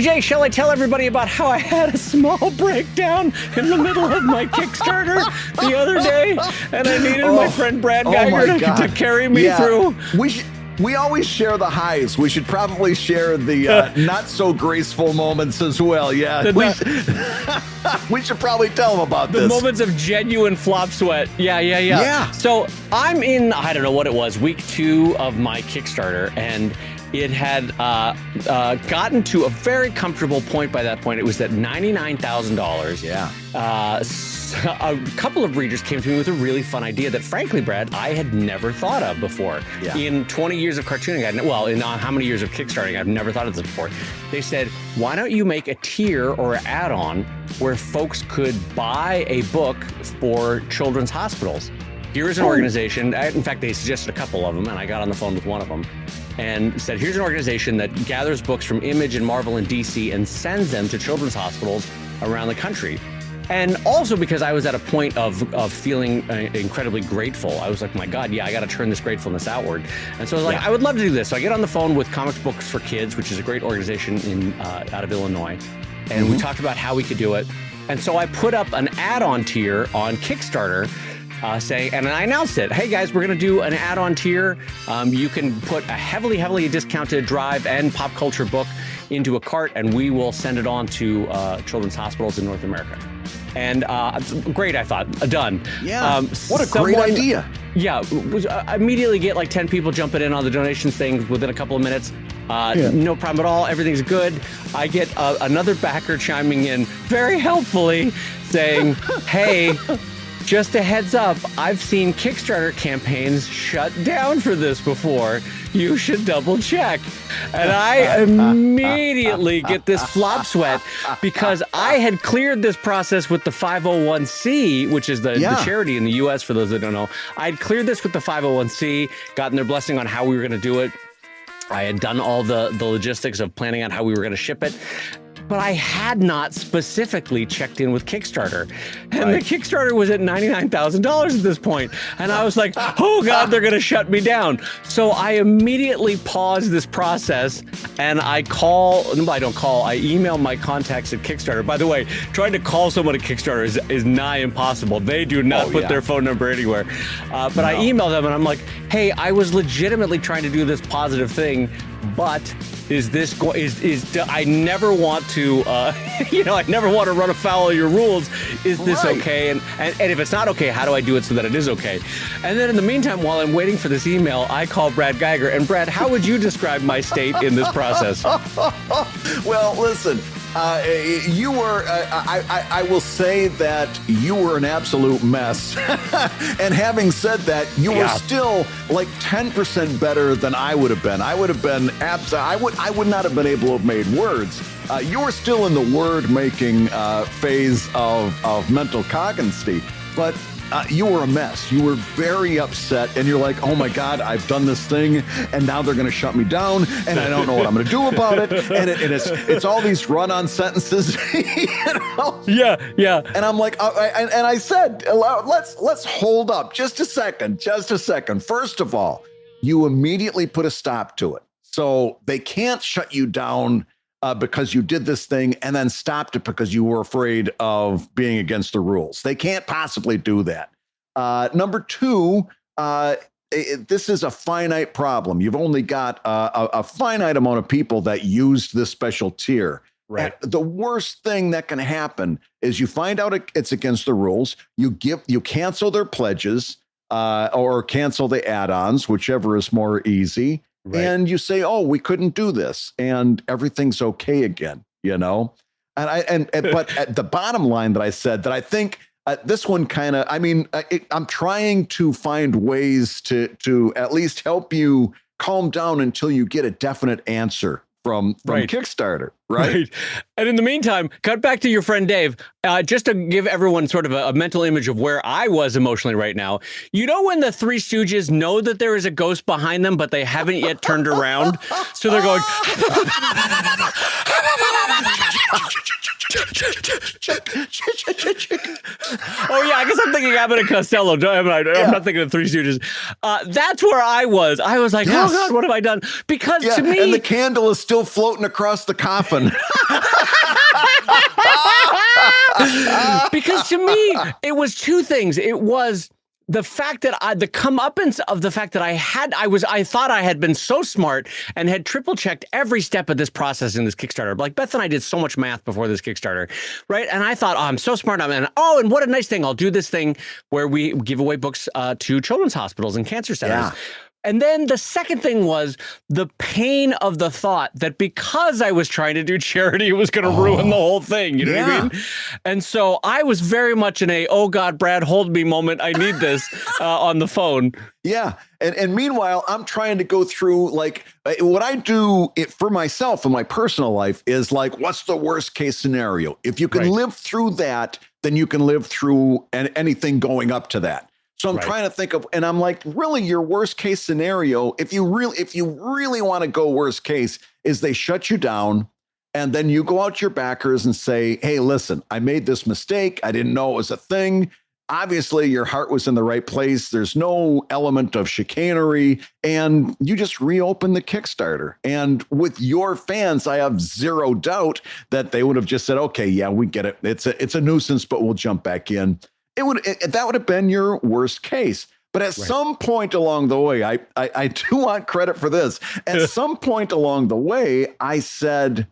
Billy J, shall I tell everybody about how I had a small breakdown in the middle of my Kickstarter the other day, and I needed my friend Brad Geiger to carry me through? We always share the highs. We should probably share the not so graceful moments as well. Yeah, we should probably tell them about the moments of genuine flop sweat. Yeah. So I'm in, I don't know what it was, week 2 of my Kickstarter, and it had gotten to a very comfortable point by that point. It was at $99,000. Yeah. A couple of readers came to me with a really fun idea that, frankly, Brad, I had never thought of before. Yeah. In 20 years of cartooning, in how many years of Kickstarting, I've never thought of this before. They said, why don't you make a tier or an add-on where folks could buy a book for children's hospitals? Here is an organization. In fact, they suggested a couple of them, and I got on the phone with one of them and said, here's an organization that gathers books from Image and Marvel and DC and sends them to children's hospitals around the country. And also because I was at a point of feeling incredibly grateful. I was like, my God, I got to turn this gratefulness outward. And so I was like, I would love to do this. So I get on the phone with Comic Books for Kids, which is a great organization out of Illinois. And we talked about how we could do it. And so I put up an add-on tier on Kickstarter saying, and I announced it, hey guys, we're going to do an add-on tier. You can put a heavily discounted Drive and pop culture book into a cart, and we will send it on to children's hospitals in North America. And great, I thought, done. Yeah, what a great idea. Yeah, immediately get like 10 people jumping in on the donations thing within a couple of minutes. No problem at all. Everything's good. I get another backer chiming in very helpfully saying, hey, just a heads up, I've seen Kickstarter campaigns shut down for this before. You should double check. And I immediately get this flop sweat because I had cleared this process with the 501c, which is the charity in the US, for those that don't know. I'd cleared this with the 501c, gotten their blessing on how we were going to do it. I had done all the logistics of planning out how we were going to ship it. But I had not specifically checked in with Kickstarter. And the Kickstarter was at $99,000 at this point. And I was like, oh God, they're going to shut me down. So I immediately paused this process and I email my contacts at Kickstarter. By the way, trying to call someone at Kickstarter is nigh impossible. They do not put their phone number anywhere. But I emailed them and I'm like, hey, I was legitimately trying to do this positive thing, but I never want to, I never want to run afoul of your rules. Is this okay? And if it's not okay, how do I do it so that it is okay? And then in the meantime, while I'm waiting for this email, I call Brad Geiger. And Brad, how would you describe my state in this process? Well, listen, you were, I will say that you were an absolute mess. And having said that, you were still like 10% better than I would have been. I would have been I would not have been able to have made words. You were still in the word-making phase of mental cognition, but you were a mess. You were very upset, and you're like, oh my God, I've done this thing, and now they're going to shut me down, and I don't know what I'm going to do about it. And it's all these run-on sentences, you know? Yeah. And I'm like, and I said, let's hold up just a second. First of all, you immediately put a stop to it. So they can't shut you down because you did this thing and then stopped it because you were afraid of being against the rules. They can't possibly do that. Number two, this is a finite problem. You've only got a finite amount of people that used this special tier. Right. And the worst thing that can happen is you find out it's against the rules. You cancel their pledges or cancel the add-ons, whichever is more easy. Right. And you say, oh, we couldn't do this, and everything's okay again, you know? But at the bottom line that I said that I think this one kind of, I'm trying to find ways to at least help you calm down until you get a definite answer from Kickstarter, right? And in the meantime, cut back to your friend Dave, just to give everyone sort of a mental image of where I was emotionally right now. You know when the Three Stooges know that there is a ghost behind them, but they haven't yet turned around? So they're going... Oh yeah, I guess I'm thinking Abbott and Costello. I'm not thinking of Three Stooges. That's where I was. I was like, oh God, what have I done? Because to me, and the candle is still floating across the coffin. Because to me, it was two things. It was the fact that the comeuppance of the fact that I thought I had been so smart and had triple checked every step of this process in this Kickstarter. Like Beth and I did so much math before this Kickstarter, right? And I thought, oh, I'm so smart. And what a nice thing. I'll do this thing where we give away books to children's hospitals and cancer centers. Yeah. And then the second thing was the pain of the thought that because I was trying to do charity, it was going to ruin the whole thing. You know what I mean? And so I was very much in a, oh God, Brad, hold me moment. I need this on the phone. Yeah. And meanwhile, I'm trying to go through like what I do for myself in my personal life is like, what's the worst case scenario? If you can live through that, then you can live through anything going up to that. So I'm trying to think of, and I'm like, really, your worst case scenario, if you really want to go worst case, is they shut you down, and then you go out to your backers and say, hey, listen, I made this mistake. I didn't know it was a thing. Obviously, your heart was in the right place. There's no element of chicanery, and you just reopen the Kickstarter. And with your fans, I have zero doubt that they would have just said, okay, yeah, we get it. It's a nuisance, but we'll jump back in. That would have been your worst case. But at some point along the way, I do want credit for this. At some point along the way, I said,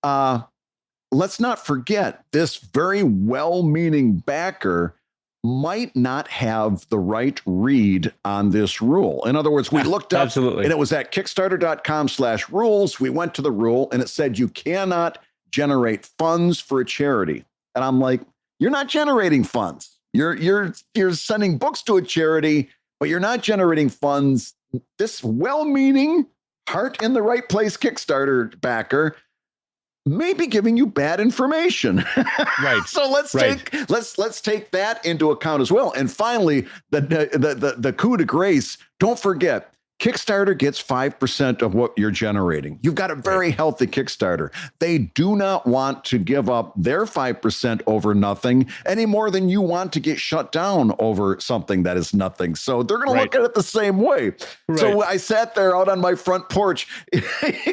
let's not forget this very well-meaning backer might not have the right read on this rule. In other words, we looked up and it was at kickstarter.com/rules. We went to the rule and it said you cannot generate funds for a charity. And I'm like, you're not generating funds. You're sending books to a charity, but you're not generating funds. This well-meaning, heart in the right place Kickstarter backer may be giving you bad information. Right. So let's take that into account as well. And finally, the coup de grace. Don't forget, Kickstarter gets 5% of what you're generating. You've got a very healthy Kickstarter. They do not want to give up their 5% over nothing any more than you want to get shut down over something that is nothing. So they're going to look at it the same way. Right. So I sat there out on my front porch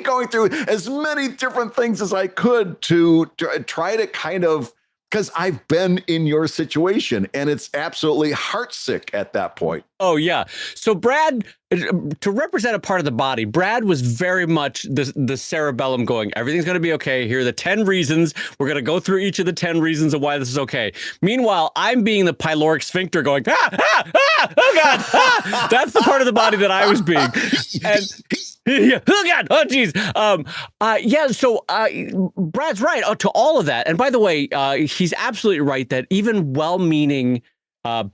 going through as many different things as I could to try to kind of, because I've been in your situation and it's absolutely heartsick at that point. Oh, yeah. So Brad, to represent a part of the body, Brad was very much the cerebellum going, everything's going to be okay. Here are the 10 reasons. We're going to go through each of the 10 reasons of why this is okay. Meanwhile, I'm being the pyloric sphincter going, oh God, that's the part of the body that I was being. And oh God, oh geez. So Brad's right to all of that. And by the way, he's absolutely right that even well-meaning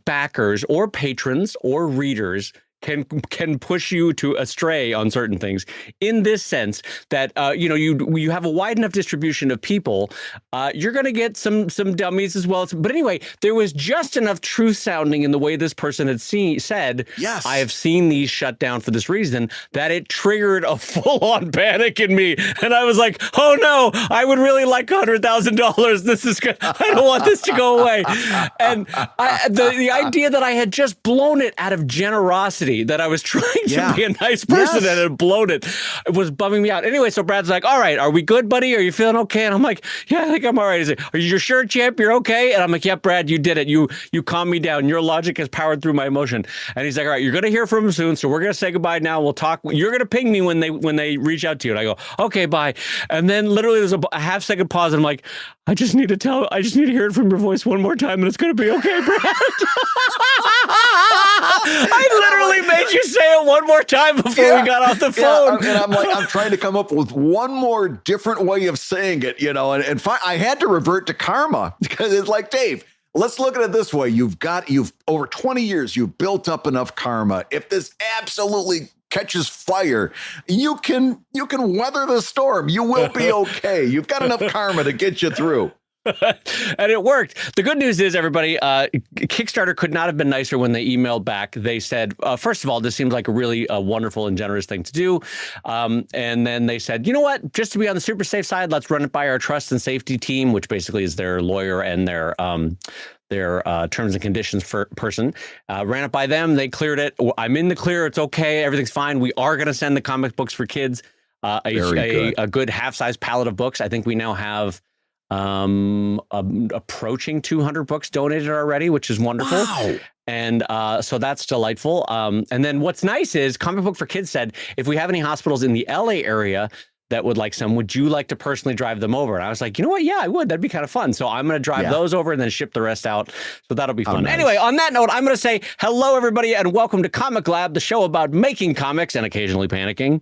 backers or patrons or readers can push you to astray on certain things in this sense that, you have a wide enough distribution of people, you're going to get some dummies as well. But anyway, there was just enough truth sounding in the way this person had said, yes, I have seen these shut down for this reason, that it triggered a full-on panic in me. And I was like, oh no, I would really like $100,000. This is good. I don't want this to go away. And the idea that I had just blown it out of generosity, that I was trying to be a nice person and had blown it was bumming me out. Anyway, so Brad's like, all right, are we good, buddy? Are you feeling okay? And I'm like, yeah, I think I'm all right. He's like, are you sure, champ? You're okay? And I'm like, yeah, Brad, you did it. You calmed me down. Your logic has powered through my emotion. And he's like, all right, you're going to hear from him soon. So we're going to say goodbye now. We'll talk. You're going to ping me when they reach out to you. And I go, okay, bye. And then literally there's a half-second pause. And I'm like, I just need to hear it from your voice one more time, and it's going to be okay, Brad. I literally made you say it one more time before we got off the phone. And I'm like, I'm trying to come up with one more different way of saying it, and I had to revert to karma because it's like, Dave, let's look at it this way. You've over 20 years, you've built up enough karma. If this absolutely catches fire, you can weather the storm. You will be okay. You've got enough karma to get you through. And it worked. The good news is, everybody, Kickstarter could not have been nicer when they emailed back. They said, first of all, this seems like a really wonderful and generous thing to do. And then they said, you know what, just to be on the super safe side, let's run it by our trust and safety team, which basically is their lawyer and their terms and conditions person. Ran it by them. They cleared it. I'm in the clear. It's okay. Everything's fine. We are going to send the comic books for kids a good half-size pallet of books. I think we now have approaching 200 books donated already, which is wonderful. Wow. And so that's delightful. And then what's nice is Comic Book for Kids said, if we have any hospitals in the LA area that would like some, would you like to personally drive them over? And I was like, you know what? Yeah, I would. That'd be kind of fun. So I'm going to drive those over and then ship the rest out. So that'll be fun. Nice. Anyway, on that note, I'm going to say hello, everybody, and welcome to ComicLab, the show about making comics and occasionally panicking.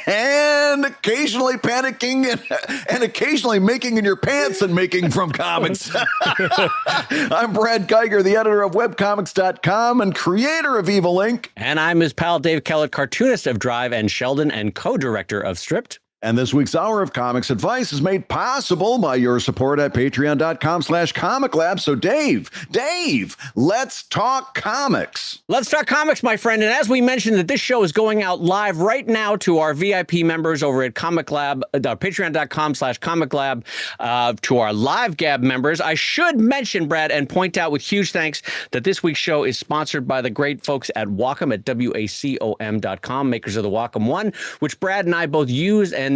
And occasionally panicking and occasionally making in your pants and making from comics. I'm Brad Geiger, the editor of webcomics.com and creator of Evil Inc. And I'm his pal Dave Kellett, cartoonist of Drive and Sheldon and co-director of Stripped. And this week's Hour of Comics Advice is made possible by your support at patreon.com/ComicLab. So Dave, let's talk comics. Let's talk comics, my friend. And as we mentioned, that this show is going out live right now to our VIP members over at ComicLab, patreon.com/ComicLab, to our Live Gab members. I should mention, Brad, and point out with huge thanks that this week's show is sponsored by the great folks at Wacom at wacom.com, makers of the Wacom One, which Brad and I both use and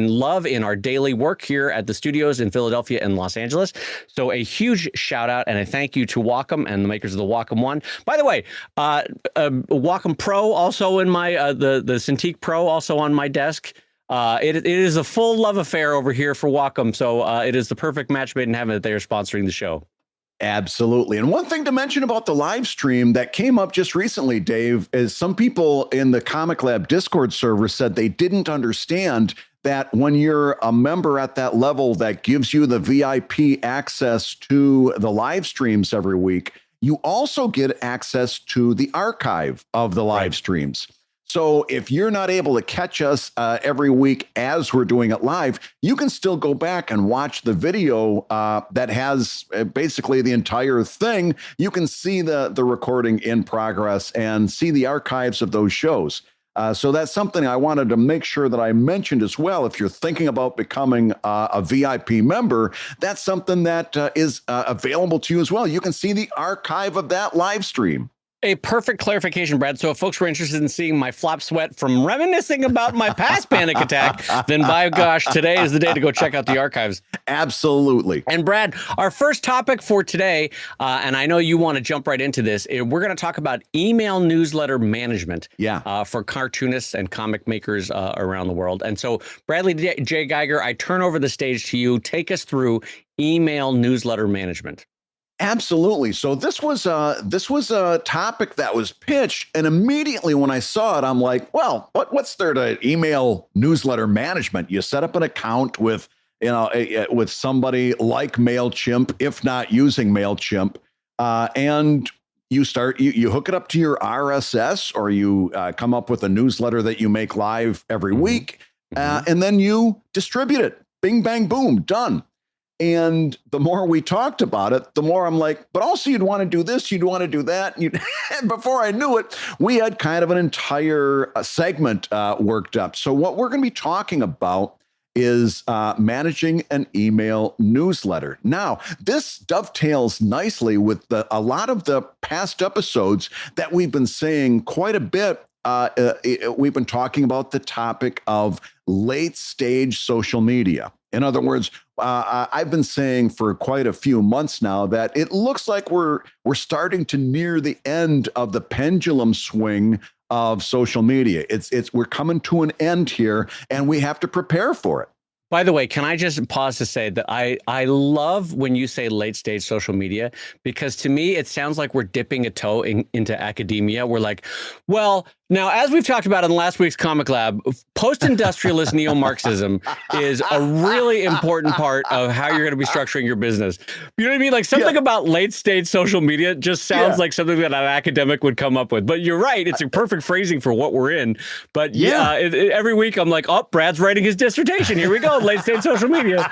love in our daily work here at the studios in Philadelphia and Los Angeles. So a huge shout out and a thank you to Wacom and the makers of the Wacom One. By the way, Wacom Pro also in my the Cintiq Pro also on my desk. It is a full love affair over here for Wacom. So it is the perfect match made in heaven that they are sponsoring the show. Absolutely. And one thing to mention about the live stream that came up just recently, Dave, is some people in the ComicLab Discord server said they didn't understand that when you're a member at that level that gives you the VIP access to the live streams every week, you also get access to the archive of the live streams. So if you're not able to catch us every week as we're doing it live, you can still go back and watch the video that has basically the entire thing. You can see the recording in progress and see the archives of those shows. So that's something I wanted to make sure that I mentioned as well. If you're thinking about becoming a VIP member, that's something that is available to you as well. You can see the archive of that live stream. A perfect clarification, Brad. So if folks were interested in seeing my flop sweat from reminiscing about my past panic attack, then by gosh, today is the day to go check out the archives. Absolutely. And Brad, our first topic for today, and I know you want to jump right into this, we're going to talk about email newsletter management for cartoonists and comic makers around the world. And so, Bradley J. Geiger, I turn over the stage to you. Take us through email newsletter management. Absolutely. So this was a topic that was pitched, and immediately when I saw it, I'm like, well, what's there to email newsletter management? You set up an account with with somebody like MailChimp, if not using MailChimp, and you hook it up to your RSS, or you come up with a newsletter that you make live every week, and then you distribute it. Bing, bang, boom, done. And the more we talked about it, the more I'm like, but also you'd want to do this, you'd want to do that. And before I knew it, we had kind of an entire segment worked up. So what we're going to be talking about is managing an email newsletter. Now, this dovetails nicely with a lot of the past episodes that we've been saying quite a bit. We've been talking about the topic of late stage social media. In other words, I've been saying for quite a few months now that it looks like we're starting to near the end of the pendulum swing of social media. We're coming to an end here, and we have to prepare for it. By the way, can I just pause to say that I love when you say late stage social media, because to me, it sounds like we're dipping a toe into academia. We're like, well, Now, as we've talked about in last week's Comic Lab, post-industrialist neo-Marxism is a really important part of how you're going to be structuring your business. You know what I mean? Like something about late-stage social media just sounds like something that an academic would come up with. But you're right; it's a perfect phrasing for what we're in. But every week I'm like, oh, Brad's writing his dissertation. Here we go, late-stage social media.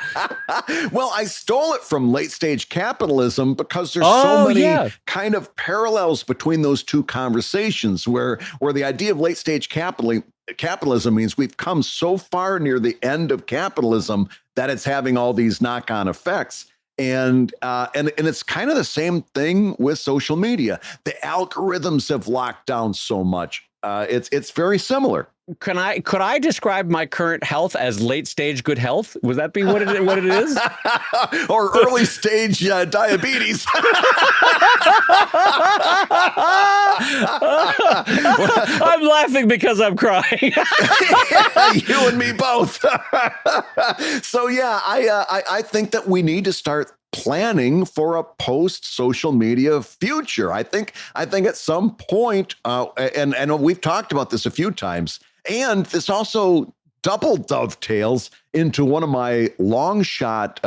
Well, I stole it from late-stage capitalism because there's so many kind of parallels between those two conversations where the idea of late stage capitalism means we've come so far near the end of capitalism that it's having all these knock-on effects. And it's kind of the same thing with social media. The algorithms have locked down so much. It's very similar. Could I describe my current health as late stage good health? Would that be what it is? Or early stage diabetes? I'm laughing because I'm crying. You and me both. So yeah, I think that we need to start planning for a post-social media future. I think at some point, and we've talked about this a few times, and this also double dovetails into one of my long shot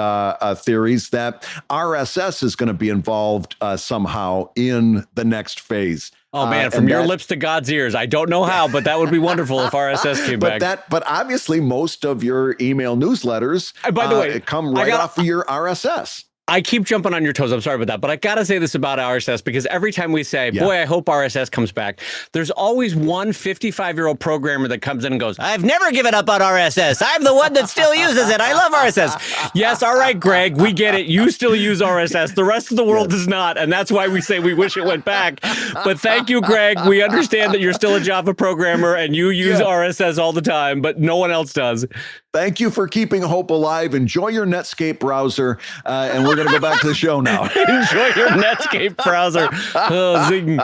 theories that RSS is going to be involved somehow in the next phase. Oh man, from your lips to God's ears. I don't know how, but that would be wonderful if RSS came back. But obviously most of your email newsletters, by the way, come right off of your RSS. I keep jumping on your toes. I'm sorry about that. But I got to say this about RSS because every time we say, boy, I hope RSS comes back, there's always one 55-year-old programmer that comes in and goes, I've never given up on RSS. I'm the one that still uses it. I love RSS. Yes, all right, Greg, we get it. You still use RSS. The rest of the world does not. And that's why we say we wish it went back. But thank you, Greg. We understand that you're still a Java programmer and you use RSS all the time, but no one else does. Thank you for keeping hope alive. Enjoy your Netscape browser. And we're going to go back to the show now. Enjoy your Netscape browser. Oh, zing.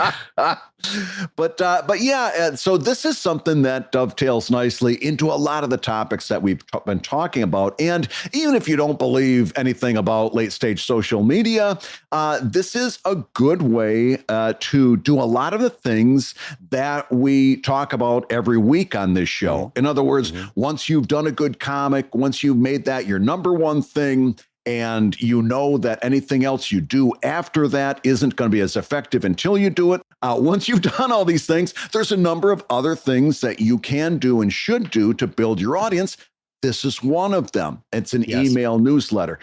But yeah, so this is something that dovetails nicely into a lot of the topics that we've been talking about. And even if you don't believe anything about late stage social media, this is a good way to do a lot of the things that we talk about every week on this show. In other words, once you've done a good comic, once you've made that your number one thing, and you know that anything else you do after that isn't going to be as effective until you do it. Once you've done all these things, there's a number of other things that you can do and should do to build your audience. This is one of them. It's an email newsletter.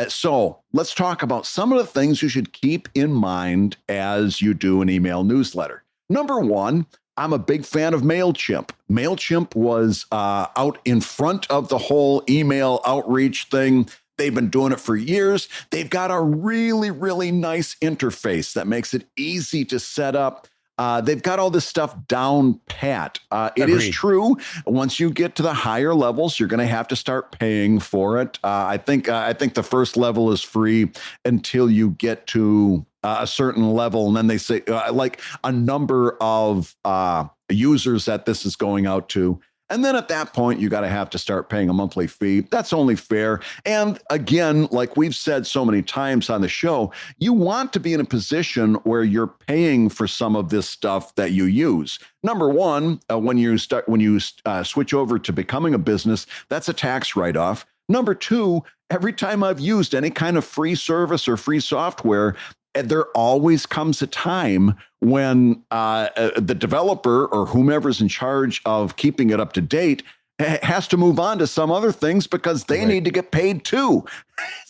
So let's talk about some of the things you should keep in mind as you do an email newsletter. Number one, I'm a big fan of MailChimp. MailChimp was out in front of the whole email outreach thing. They've been doing it for years. They've got a really, really nice interface that makes it easy to set up. They've got all this stuff down pat. It is true. Once you get to the higher levels, you're going to have to start paying for it. I think the first level is free until you get to a certain level. And then they say like a number of users that this is going out to. And then at that point, you got to have to start paying a monthly fee. That's only fair. And again, like we've said so many times on the show, you want to be in a position where you're paying for some of this stuff that you use. Number one, when you switch over to becoming a business, that's a tax write-off. Number two, every time I've used any kind of free service or free software, there always comes a time when the developer or whomever's in charge of keeping it up to date has to move on to some other things because they need to get paid too.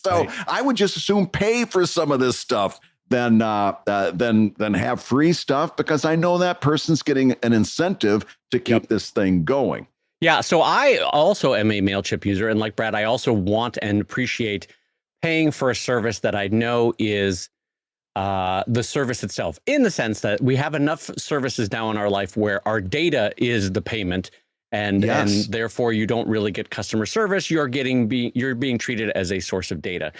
So I would just assume pay for some of this stuff than have free stuff because I know that person's getting an incentive to keep this thing going. Yeah. So I also am a MailChimp user. And like Brad, I also want and appreciate paying for a service that I know is the service itself, in the sense that we have enough services now in our life where our data is the payment, and therefore you don't really get customer service. You're being treated as a source of data.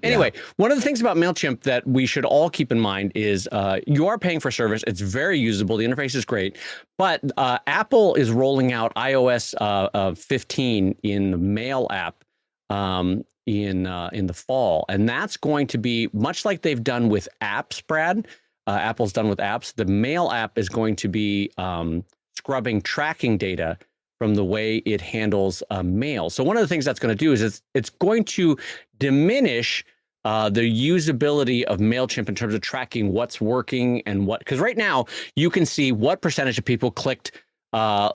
Anyway, one of the things about MailChimp that we should all keep in mind is you are paying for service. It's very usable. The interface is great, but Apple is rolling out iOS 15 in the Mail app in the fall, and that's going to be much like they've done with apps, Brad. Apple's done with apps. The Mail app is going to be scrubbing tracking data from the way it handles mail. So one of the things that's going to do is it's going to diminish the usability of MailChimp in terms of tracking what's working and what, because right now you can see what percentage of people clicked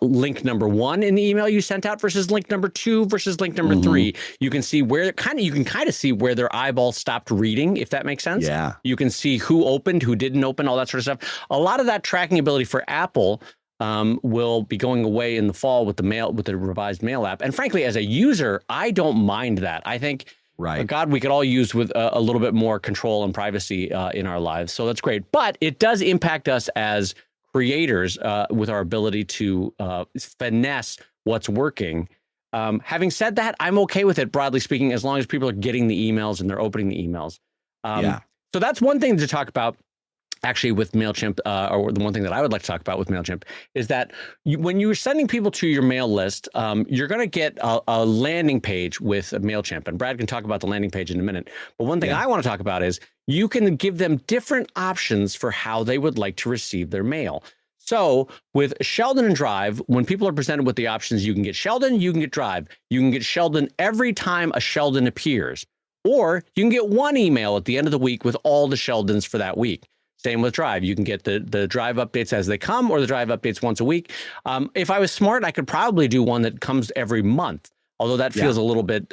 link number 1 in the email you sent out versus link number 2 versus link number 3. You can see where you can kind of see where their eyeballs stopped reading, if that makes sense. Yeah. You can see who opened, who didn't open, all that sort of stuff. A lot of that tracking ability for Apple will be going away in the fall with the revised Mail app. And frankly, as a user, I don't mind that. I think, God, we could all use with a little bit more control and privacy in our lives. So that's great. But it does impact us as creators with our ability to finesse what's working. Having said that, I'm okay with it, broadly speaking, as long as people are getting the emails and they're opening the emails. So that's one thing to talk about. Actually, with MailChimp, or the one thing that I would like to talk about with MailChimp is that when you're sending people to your mail list, you're going to get a landing page with MailChimp. And Brad can talk about the landing page in a minute. But one thing I want to talk about is you can give them different options for how they would like to receive their mail. So with Sheldon and Drive, when people are presented with the options, you can get Sheldon, you can get Drive. You can get Sheldon every time a Sheldon appears. Or you can get one email at the end of the week with all the Sheldons for that week. Same with Drive. You can get the Drive updates as they come or the Drive updates once a week. If I was smart, I could probably do one that comes every month, although that feels a little bit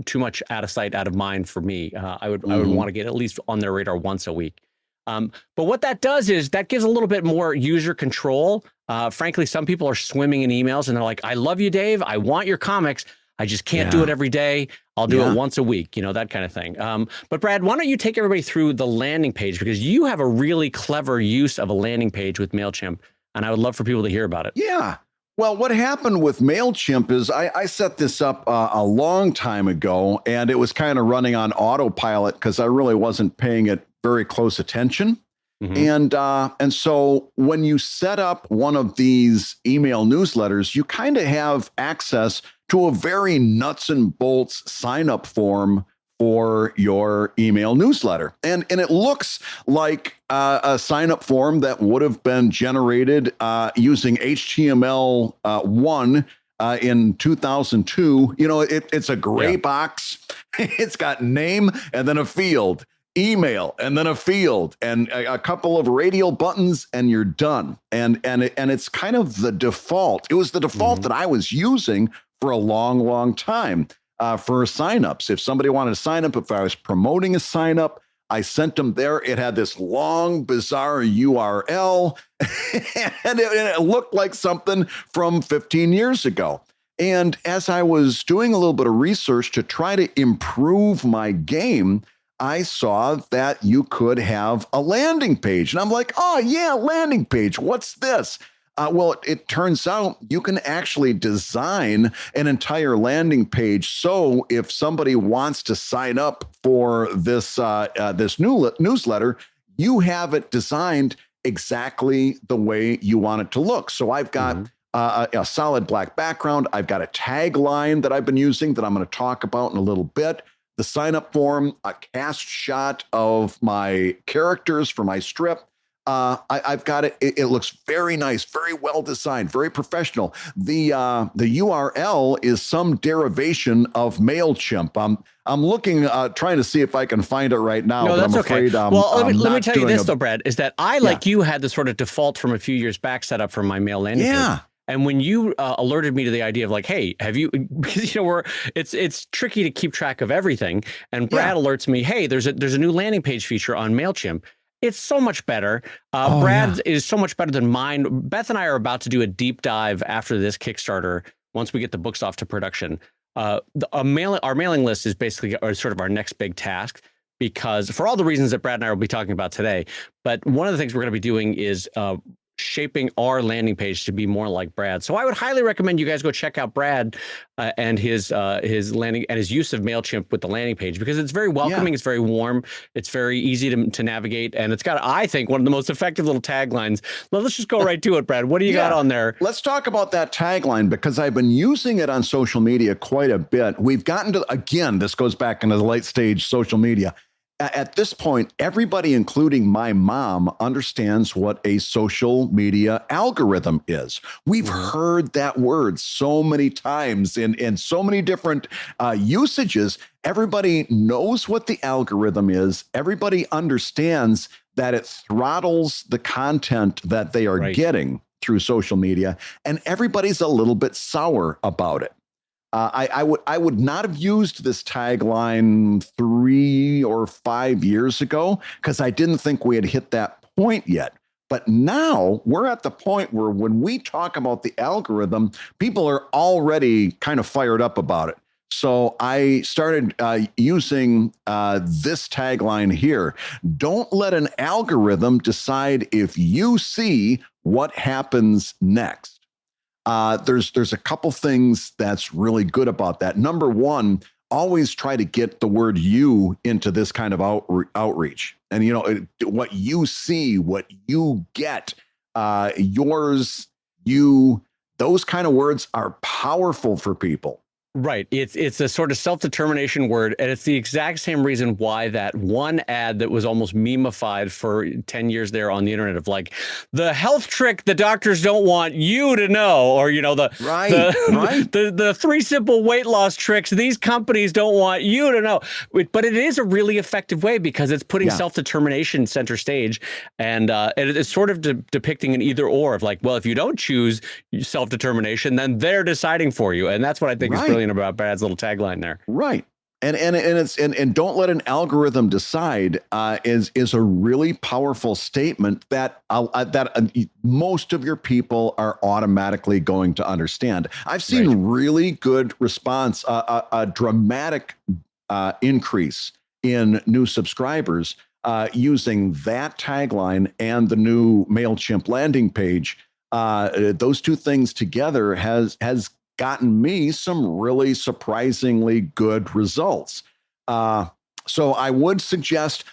too much out of sight, out of mind for me. I would want to get at least on their radar once a week. But what that does is that gives a little bit more user control. Frankly, some people are swimming in emails and they're like, I love you, Dave. I want your comics. I just can't do it every day. I'll do it once a week, that kind of thing. But Brad, why don't you take everybody through the landing page, because you have a really clever use of a landing page with MailChimp, and I would love for people to hear about it. Yeah. Well, what happened with MailChimp is I set this up a long time ago, and it was kind of running on autopilot because I really wasn't paying it very close attention. And so when you set up one of these email newsletters, you kind of have access to a very nuts and bolts sign up form for your email newsletter. And it looks like a sign up form that would have been generated using HTML1 in 2002. It's a gray box. It's got name and then a field, email and then a field, and a couple of radial buttons, and you're done. And it's kind of the default. It was the default that I was using for a long, long time for signups. If somebody wanted to sign up, if I was promoting a sign up, I sent them there. It had this long, bizarre URL, and it looked like something from 15 years ago. And as I was doing a little bit of research to try to improve my game, I saw that you could have a landing page. And I'm like, oh, yeah, landing page. What's this? Well, it turns out you can actually design an entire landing page. So if somebody wants to sign up for this newsletter, you have it designed exactly the way you want it to look. So I've got a solid black background. I've got a tagline that I've been using that I'm going to talk about in a little bit. The sign up form, a cast shot of my characters for my strip. I've got it. It looks very nice, very well designed, very professional. The URL is some derivation of MailChimp. I'm looking, trying to see if I can find it right now. No, but that's I'm okay. afraid Well, let me tell you this, though, Brad, is that I, like you, had the sort of default from a few years back set up for my mail landing page. And when you alerted me to the idea of like, hey, have you, because it's tricky to keep track of everything. And Brad alerts me, hey, there's a new landing page feature on MailChimp. It's so much better. Brad's is so much better than mine. Beth and I are about to do a deep dive after this Kickstarter. Once we get the books off to production, our mailing list is basically sort of our next big task, because for all the reasons that Brad and I will be talking about today. But one of the things we're going to be doing is shaping our landing page to be more like Brad. So I would highly recommend you guys go check out Brad and his landing and his use of MailChimp with the landing page, because it's very welcoming. It's very warm. It's very easy to navigate. And it's got, I think, one of the most effective little taglines. Well, let's just go right to it, Brad. What do you got on there? Let's talk about that tagline, because I've been using it on social media quite a bit. We've gotten to, again, this goes back into the late stage social media. At this point, everybody, including my mom, understands what a social media algorithm is. We've heard that word so many times in so many different usages. Everybody knows what the algorithm is. Everybody understands that it throttles the content that they are getting through social media, and everybody's a little bit sour about it. I would not have used this tagline 3 or 5 years ago because I didn't think we had hit that point yet. But now we're at the point where when we talk about the algorithm, people are already kind of fired up about it. So I started using this tagline here. Don't let an algorithm decide if you see what happens next. There's a couple things that's really good about that. Number one, always try to get the word "you" into this kind of outreach. And what you see, what you get, yours, you, those kind of words are powerful for people. Right. It's a sort of self-determination word, and it's the exact same reason why that one ad that was almost meme-ified for 10 years there on the internet of like the health trick the doctors don't want you to know, or the 3 simple weight loss tricks these companies don't want you to know. But it is a really effective way because it's putting self-determination center stage, and it's sort of depicting an either or of like, well, if you don't choose self-determination, then they're deciding for you, and that's what I think is brilliant about Brad's little tagline there. Right. And don't let an algorithm decide is a really powerful statement that most of your people are automatically going to understand. I've seen really good response, a dramatic increase in new subscribers using that tagline and the new MailChimp landing page. Those two things together has gotten me some really surprisingly good results. So I would suggest,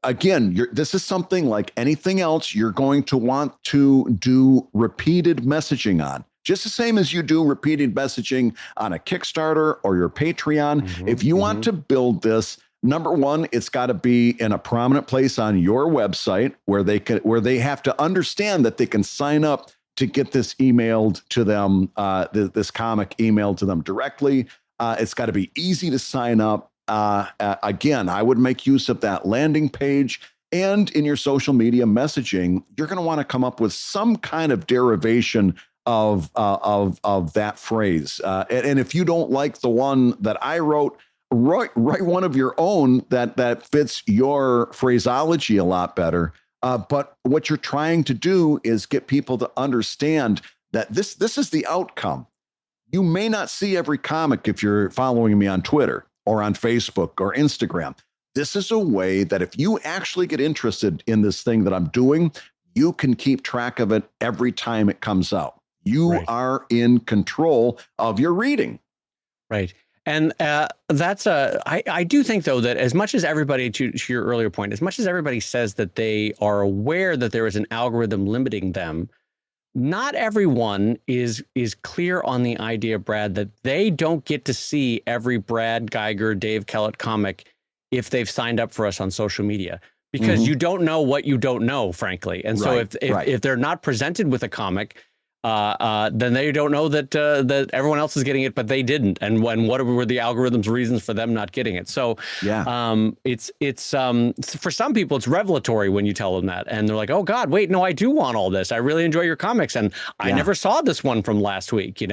again, this is something like anything else you're going to want to do repeated messaging on. Just the same as you do repeated messaging on a Kickstarter or your Patreon. If you want to build this, number one, it's got to be in a prominent place on your website where they have to understand that they can sign up to get this emailed to them, this comic emailed to them directly. It's got to be easy to sign up. Again, I would make use of that landing page. And in your social media messaging, you're going to want to come up with some kind of derivation of that phrase. And if you don't like the one that I wrote, write one of your own that fits your phraseology a lot better. But what you're trying to do is get people to understand that this is the outcome. You may not see every comic if you're following me on Twitter or on Facebook or Instagram. This is a way that if you actually get interested in this thing that I'm doing, you can keep track of it every time it comes out. You are in control of your reading. Right. And I do think, though, that as much as everybody, to your earlier point, as much as everybody says that they are aware that there is an algorithm limiting them, not everyone is clear on the idea, Brad, that they don't get to see every Brad Geiger, Dave Kellett comic if they've signed up for us on social media, because you don't know what you don't know, frankly. And so if they're not presented with a comic, then they don't know that that everyone else is getting it, but they didn't. And what were the algorithm's reasons for them not getting it? So it's for some people it's revelatory when you tell them that, and they're like, oh God, wait, no, I do want all this. I really enjoy your comics, and I never saw this one from last week.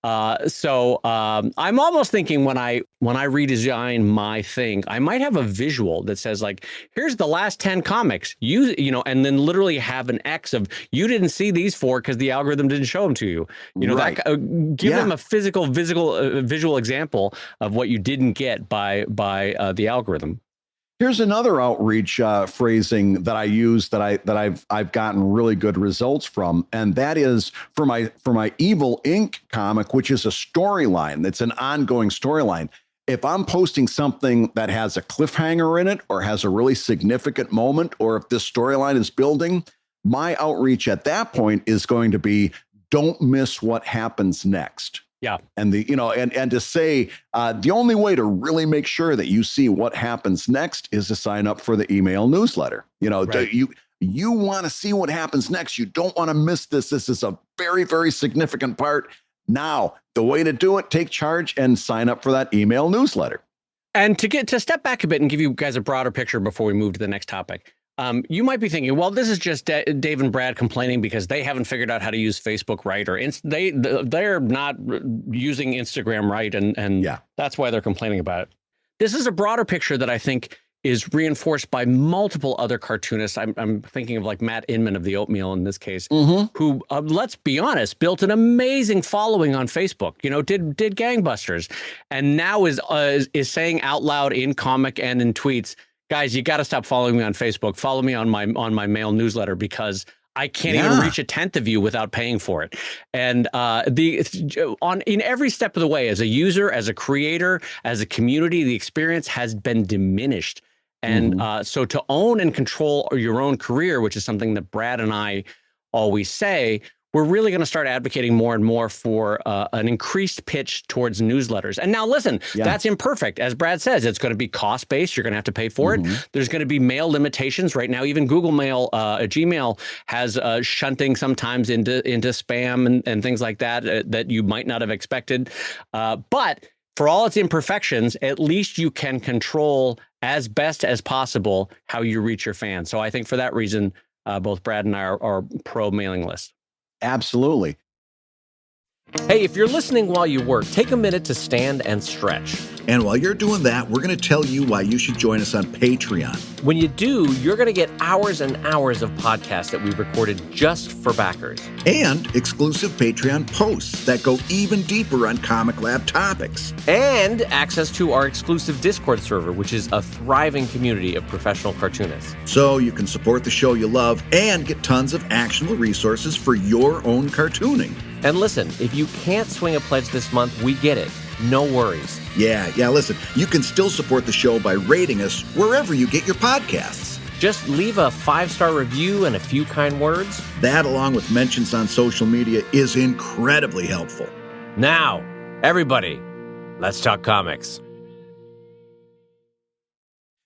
So I'm almost thinking when I redesign my thing, I might have a visual that says like, here's the last 10 comics, and then literally have an X of you didn't see these 4 because the algorithm didn't show them to you. Give them a visual example of what you didn't get by the algorithm. Here's another outreach phrasing that I use that I've gotten really good results from, and that is for my Evil Inc. comic, which is a storyline. It's an ongoing storyline. If I'm posting something that has a cliffhanger in it or has a really significant moment, or if this storyline is building, my outreach at that point is going to be, don't miss what happens next. Yeah. And and to say the only way to really make sure that you see what happens next is to sign up for the email newsletter. Right. You want to see what happens next. You don't want to miss this. This is a very, very significant part. Now, the way to do it, take charge and sign up for that email newsletter. And to step back a bit and give you guys a broader picture before we move to the next topic. You might be thinking, well, this is just Dave and Brad complaining because they haven't figured out how to use Facebook right, or they're not using Instagram right, and that's why they're complaining about it. This is a broader picture that I think is reinforced by multiple other cartoonists. I'm thinking of like Matt Inman of the Oatmeal in this case, who, let's be honest, built an amazing following on Facebook. Did gangbusters, and now is saying out loud in comic and in tweets, guys, you got to stop following me on Facebook. Follow me on my mail newsletter because I can't even reach a 10th of you without paying for it. And in every step of the way, as a user, as a creator, as a community, the experience has been diminished. And so to own and control your own career, which is something that Brad and I always say, we're really going to start advocating more and more for an increased pitch towards newsletters. And now, listen, that's imperfect. As Brad says, it's going to be cost-based. You're going to have to pay for it. There's going to be mail limitations. Right now, even Google Mail, Gmail has shunting sometimes into spam and things like that that you might not have expected. But for all its imperfections, at least you can control as best as possible how you reach your fans. So I think for that reason, both Brad and I are pro mailing list. Absolutely. Hey, if you're listening while you work, take a minute to stand and stretch. And while you're doing that, we're going to tell you why you should join us on Patreon. When you do, you're going to get hours and hours of podcasts that we've recorded just for backers. And exclusive Patreon posts that go even deeper on ComicLab topics. And access to our exclusive Discord server, which is a thriving community of professional cartoonists. So you can support the show you love and get tons of actionable resources for your own cartooning. And listen, if you can't swing a pledge this month, we get it. No worries. Yeah, listen, you can still support the show by rating us wherever you get your podcasts. Just leave a 5-star review and a few kind words. That, along with mentions on social media, is incredibly helpful. Now, everybody, let's talk comics.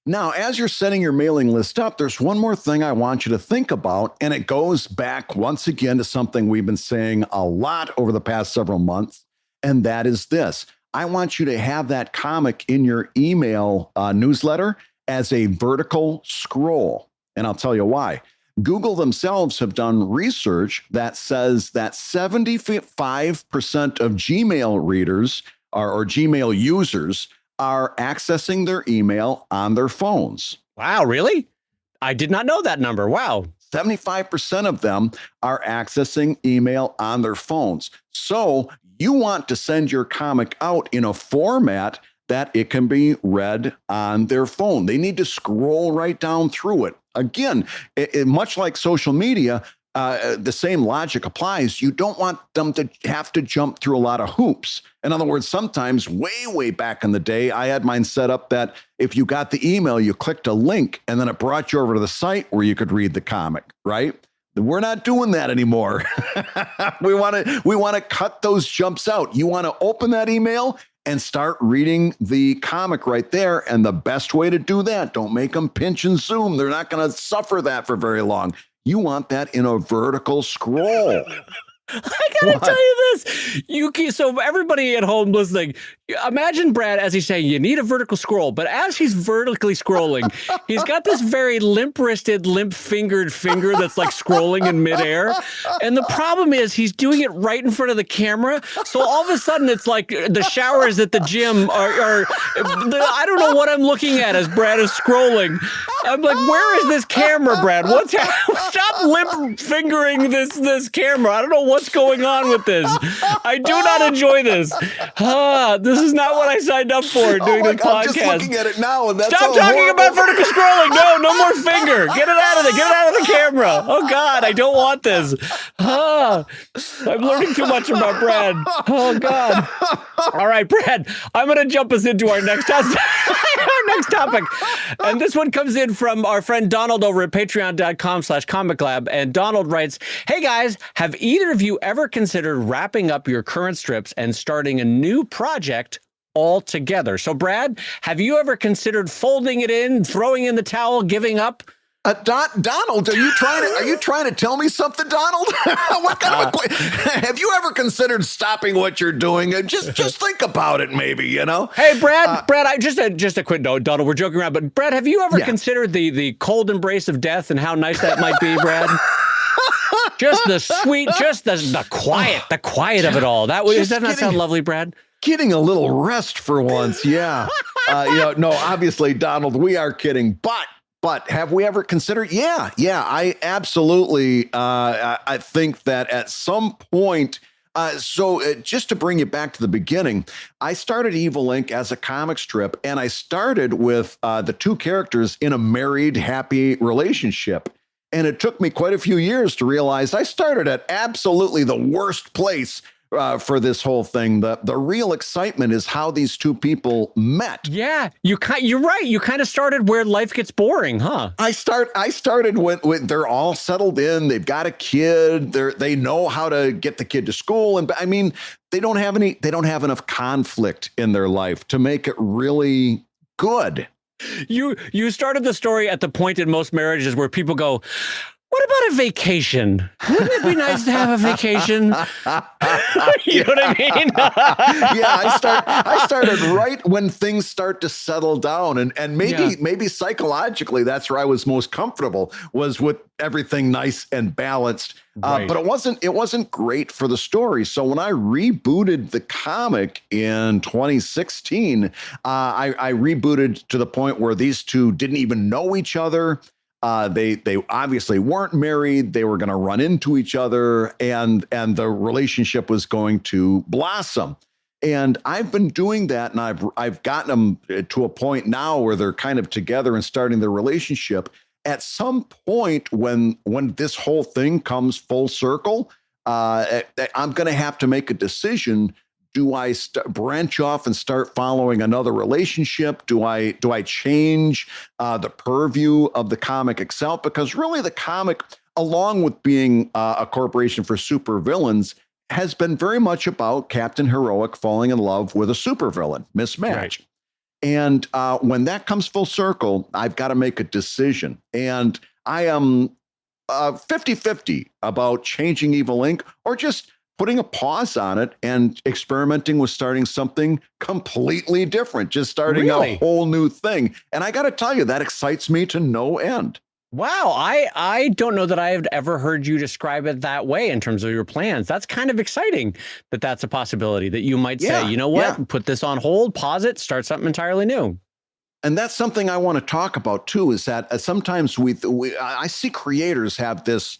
Now, as you're setting your mailing list up, there's one more thing I want you to think about, and it goes back once again to something we've been saying a lot over the past several months, and that is this. I want you to have that comic in your email newsletter as a vertical scroll, and I'll tell you why. Google themselves have done research that says that 75% of Gmail readers or Gmail users are accessing their email on their phones. Wow, really? I did not know that number. Wow. 75% of them are accessing email on their phones. So you want to send your comic out in a format that it can be read on their phone. They need to scroll right down through it. Again, much like social media, the same logic applies. You don't want them to have to jump through a lot of hoops. In other words, sometimes way back in the day, I had mine set up that if you got the email, you clicked a link and then it brought you over to the site where you could read the comic, right? We're not doing that anymore. We want to cut those jumps out. You want to open that email and start reading the comic right there. And the best way to do that, don't make them pinch and zoom. They're not going to suffer that for very long. You want that in a vertical scroll. I gotta tell you this. So everybody at home listening, imagine Brad as he's saying you need a vertical scroll, but as he's vertically scrolling, he's got this very limp-wristed, limp-fingered finger that's like scrolling in midair. And the problem is he's doing it right in front of the camera. So all of a sudden it's like the showers at the gym are I don't know what I'm looking at as Brad is scrolling. I'm like, where is this camera, Brad? Stop limp fingering this camera. I don't know what's going on with this. I do not enjoy this. This This is not what I signed up for doing this podcast. I'm just looking at it now, and that's Stop talking about vertical scrolling. No more finger. Get it out of there. Get it out of the camera. Oh, God, I don't want this. I'm learning too much about Brad. Oh, God. All right, Brad, I'm going to jump us into our next topic. And this one comes in from our friend Donald over at patreon.com/ComicLab. And Donald writes, hey, guys, have either of you ever considered wrapping up your current strips and starting a new project all together? So, Brad, have you ever considered folding it in, throwing in the towel, giving up? Donald, are you trying to tell me something, Donald? What kind of have you ever considered stopping what you're doing and just think about it, maybe, you know? Hey, Brad, I just a quick note, Donald, we're joking around, but Brad, have you ever considered the cold embrace of death and how nice that might be, Brad? Just the sweet, just the quiet of it all. Does that not sound lovely, Brad? Getting a little rest for once, yeah. No, obviously, Donald, we are kidding, but have we ever considered? Yeah, I absolutely. I think that at some point. Just to bring you back to the beginning, I started Evil Inc. as a comic strip, and I started with the two characters in a married, happy relationship. And it took me quite a few years to realize I started at absolutely the worst place for this whole thing. The real excitement is how these two people met. Yeah, you're right. You kind of started where life gets boring, huh? I started when they're all settled in. They've got a kid. They know how to get the kid to school, and I mean, they don't have enough conflict in their life to make it really good. You started the story at the point in most marriages where people go, what about a vacation? Wouldn't it be nice to have a vacation? You know what I mean? I started right when things start to settle down, and maybe psychologically that's where I was most comfortable, was with everything nice and balanced. Right. But it wasn't great for the story. So when I rebooted the comic in 2016, I rebooted to the point where these two didn't even know each other. They obviously weren't married. They were going to run into each other, and the relationship was going to blossom. And I've been doing that, and I've gotten them to a point now where they're kind of together and starting their relationship. At some point, when this whole thing comes full circle, I'm going to have to make a decision. Do I branch off and start following another relationship? Do I change the purview of the comic itself? Because really the comic, along with being a corporation for supervillains, has been very much about Captain Heroic falling in love with a supervillain, Mismatch. Right. And when that comes full circle, I've got to make a decision. And I am 50-50 about changing Evil Inc. or just putting a pause on it and experimenting with starting something completely different, just starting a whole new thing. And I got to tell you, that excites me to no end. Wow. I don't know that I have ever heard you describe it that way in terms of your plans. That's kind of exciting that that's a possibility, that you might say, you know what, put this on hold, pause it, start something entirely new. And that's something I want to talk about too, is that sometimes I see creators have this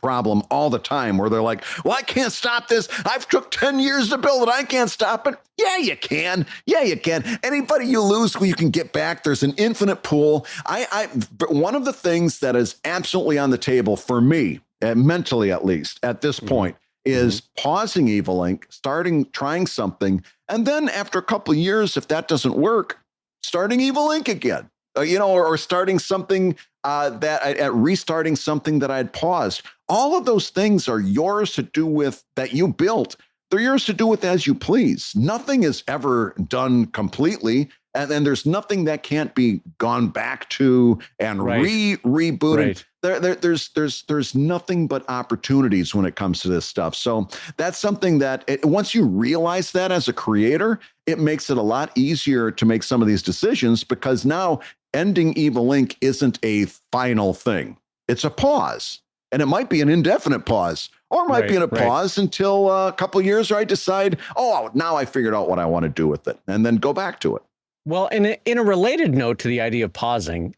problem all the time where they're like, well, I can't stop this. I've took 10 years to build it. I can't stop it. Yeah, you can. Yeah, you can. Anybody you lose, you can get back. There's an infinite pool. But one of the things that is absolutely on the table for me, mentally at least at this point, is pausing Evil Inc., trying something. And then after a couple of years, if that doesn't work, starting Evil Inc. again, or starting something restarting something that I had paused. All of those things are yours to do with, that you built. They're yours to do with as you please. Nothing is ever done completely. And then there's nothing that can't be gone back to and rebooted. Right. There's nothing but opportunities when it comes to this stuff. So that's something that once you realize that as a creator, it makes it a lot easier to make some of these decisions, because now ending Evil Inc. isn't a final thing. It's a pause, and it might be an indefinite pause, or it might be in a pause until a couple of years where I decide, now I figured out what I want to do with it, and then go back to it. Well, in a related note to the idea of pausing,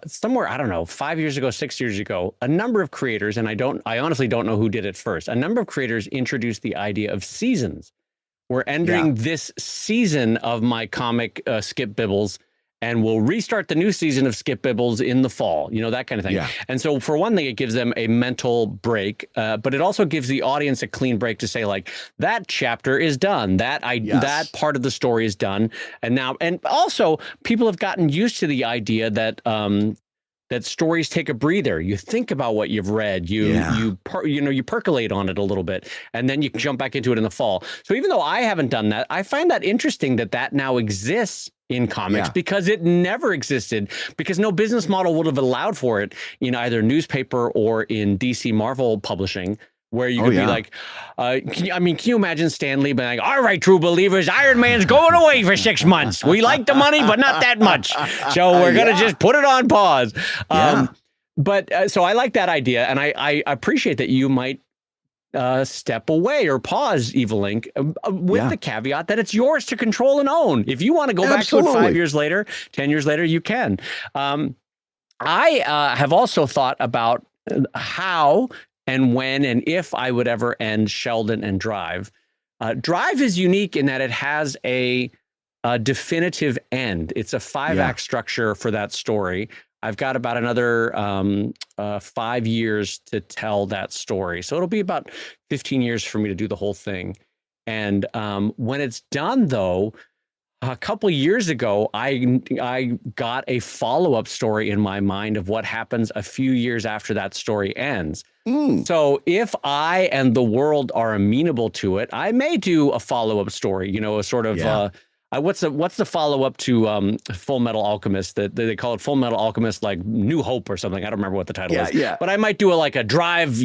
somewhere, I don't know, 5 years ago, 6 years ago, a number of creators, and I honestly don't know who did it first, a number of creators introduced the idea of seasons, We're ending this season of my comic Skip Bibbles, and we'll restart the new season of Skip Bibbles in the fall, that kind of thing. Yeah. And so for one thing, it gives them a mental break, but it also gives the audience a clean break to say, like, that chapter is done. That part of the story is done. And also people have gotten used to the idea that that stories take a breather. You think about what you've read, you percolate on it a little bit, and then you can jump back into it in the fall. So even though I haven't done that, I find that interesting that now exists in comics because it never existed, because no business model would have allowed for it in either newspaper or in DC Marvel publishing, where you could be like, can you imagine Stan Lee being like, all right, true believers, Iron Man's going away for 6 months. We like the money, but not that much. So we're going to just put it on pause. So I like that idea. And I appreciate that you might step away or pause Evil Ink with the caveat that it's yours to control and own. If you want to go back to it 5 years later, 10 years later, you can. I have also thought about how and when and if I would ever end Sheldon and Drive. Drive is unique in that it has a definitive end. It's a 5-act structure for that story. I've got about another 5 years to tell that story. So it'll be about 15 years for me to do the whole thing. And when it's done, though, a couple of years ago, I got a follow-up story in my mind of what happens a few years after that story ends. So if I and the world are amenable to it, I may do a follow-up story, a sort of what's the follow-up to Full Metal Alchemist? That they call it Full Metal Alchemist, like New Hope or something. I don't remember what the title is. But I might do a Drive,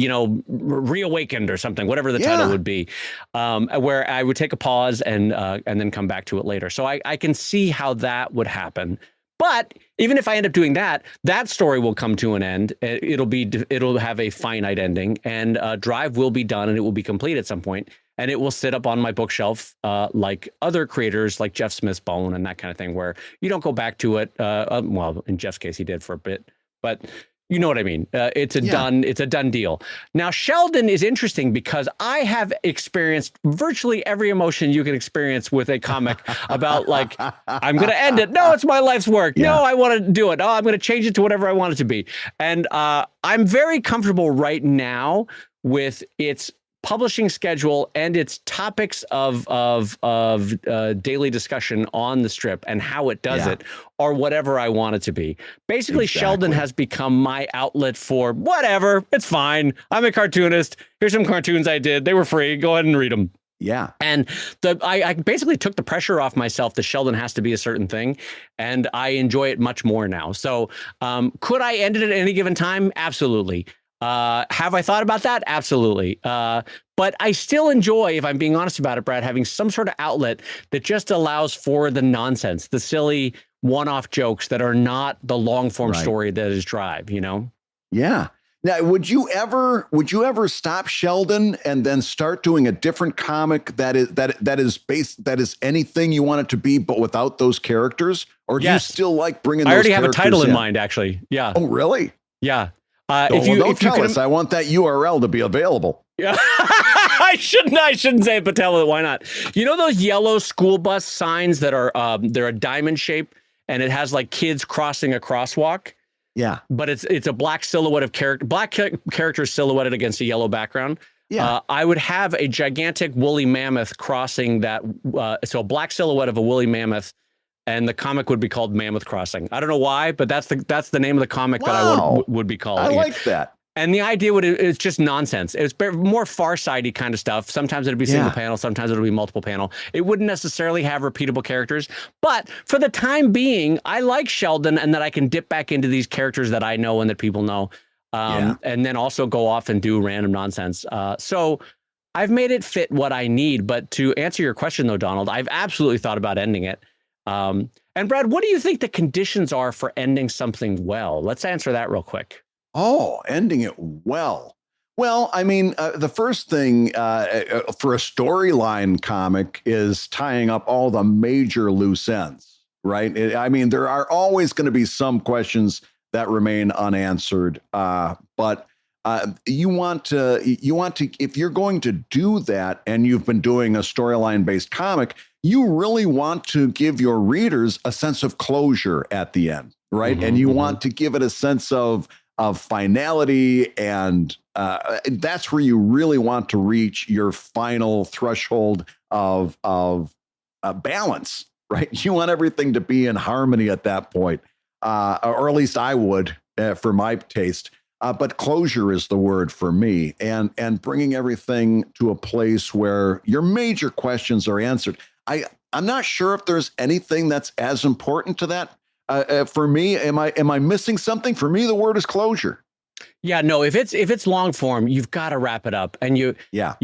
Reawakened or something, whatever the title would be, where I would take a pause and then come back to it later. So I can see how that would happen. But even if I end up doing that, that story will come to an end. It'll have a finite ending, and Drive will be done and it will be complete at some point. And it will sit up on my bookshelf like other creators, like Jeff Smith's Bone and that kind of thing, where you don't go back to it. Well, in Jeff's case, he did for a bit, but you know what I mean. It's a done deal. Now, Sheldon is interesting because I have experienced virtually every emotion you can experience with a comic about, like, I'm going to end it. No, it's my life's work. No, I want to do it. Oh, I'm going to change it to whatever I want it to be. And I'm very comfortable right now with its publishing schedule and its topics of daily discussion on the strip and how it does it, or whatever I want it to be. Basically, Sheldon has become my outlet for whatever. It's fine. I'm a cartoonist. Here's some cartoons I did. They were free. Go ahead and read them. Yeah. And I basically took the pressure off myself that Sheldon has to be a certain thing, and I enjoy it much more now. So could I end it at any given time? Absolutely. Have I thought about that? Absolutely. But I still enjoy, if I'm being honest about it, Brad, having some sort of outlet that just allows for the nonsense, the silly one-off jokes that are not the long-form story that is Drive, Yeah. Now, would you ever stop Sheldon and then start doing a different comic that is anything you want it to be, but without those characters? Or do you still like bringing those characters in? I already have a title in mind, actually. Yeah. Oh, really? Yeah. Don't tell us. I want that URL to be available. Yeah. I shouldn't say it, but tell it. Why not? You know those yellow school bus signs that are they're a diamond shape and it has like kids crossing a crosswalk? Yeah. But it's a black silhouette of character silhouetted against a yellow background. Yeah. I would have a gigantic woolly mammoth crossing that. So a black silhouette of a woolly mammoth, and the comic would be called Mammoth Crossing. I don't know why, but that's the name of the comic that I would be calling it. I like that. And the idea it's just nonsense. It's more Far-Sidey kind of stuff. Sometimes it'd be single panel, sometimes it'll be multiple panel. It wouldn't necessarily have repeatable characters, but for the time being, I like Sheldon and that I can dip back into these characters that I know and that people know, and then also go off and do random nonsense. So I've made it fit what I need. But to answer your question, though, Donald, I've absolutely thought about ending it. And Brad, what do you think the conditions are for ending something well? Let's answer that real quick. Oh, ending it well. Well, I mean, the first thing for a storyline comic is tying up all the major loose ends, right? There are always going to be some questions that remain unanswered, but you want to, if you're going to do that and you've been doing a storyline based comic, you really want to give your readers a sense of closure at the end, right? Mm-hmm, and you want to give it a sense of finality, and that's where you really want to reach your final threshold of balance, right? You want everything to be in harmony at that point, or at least I would, for my taste. But closure is the word for me, and bringing everything to a place where your major questions are answered. I'm not sure if there's anything that's as important to that. For me, am I missing something? For me, the word is closure. Yeah, no, if it's long form, you've got to wrap it up, and you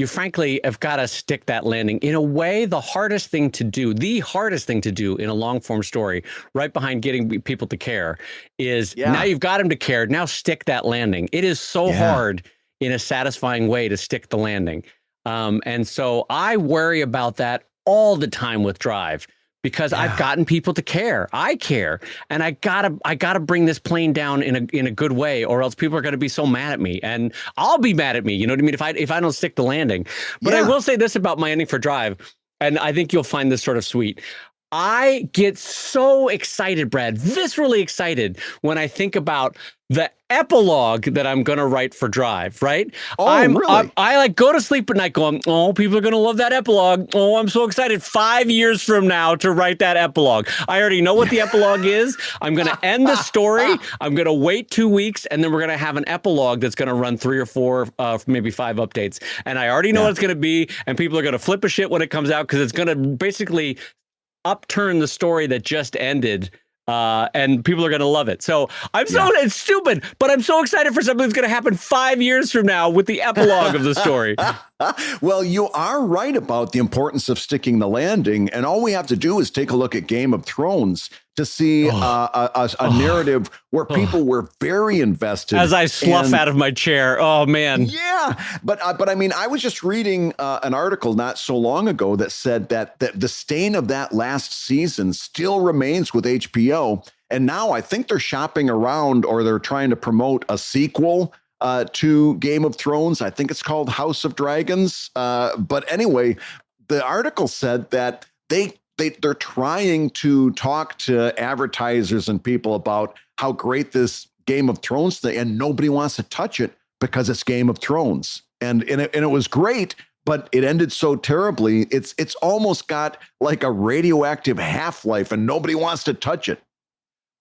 frankly have got to stick that landing. In a way, the hardest thing to do in a long form story, right behind getting people to care, is now you've got them to care. Now stick that landing. It is so hard in a satisfying way to stick the landing, and so I worry about that all the time with Drive. Because I've gotten people to care. I care. And I gotta bring this plane down in a good way, or else people are gonna be so mad at me. And I'll be mad at me. You know what I mean? If I don't stick the landing. But I will say this about my ending for Drive, and I think you'll find this sort of sweet. I get so excited, Brad, viscerally excited, when I think about the epilogue that I'm going to write for Drive, right? Oh, really? I like go to sleep at night going, oh, people are going to love that epilogue. Oh, I'm so excited 5 years from now to write that epilogue. I already know what the epilogue is. I'm going to end the story. I'm going to wait 2 weeks, and then we're going to have an epilogue that's going to run 3 or 4, maybe 5 updates. And I already know what it's going to be, and people are going to flip a shit when it comes out, because it's going to basically upturn the story that just ended, and people are going to love it. So it's stupid, but I'm so excited for something that's going to happen 5 years from now with the epilogue of the story. Well, you are right about the importance of sticking the landing. And all we have to do is take a look at Game of Thrones to see a narrative where people were very invested. As I slough out of my chair. Oh, man. Yeah. But I mean, I was just reading an article not so long ago that said that the stain of that last season still remains with HBO. And now I think they're shopping around, or they're trying to promote a sequel to Game of Thrones. I think it's called House of Dragons. But anyway, the article said that they're trying to talk to advertisers and people about how great this Game of Thrones thing, and nobody wants to touch it because it's Game of Thrones. And it was great, but it ended so terribly. It's almost got like a radioactive half-life, and nobody wants to touch it.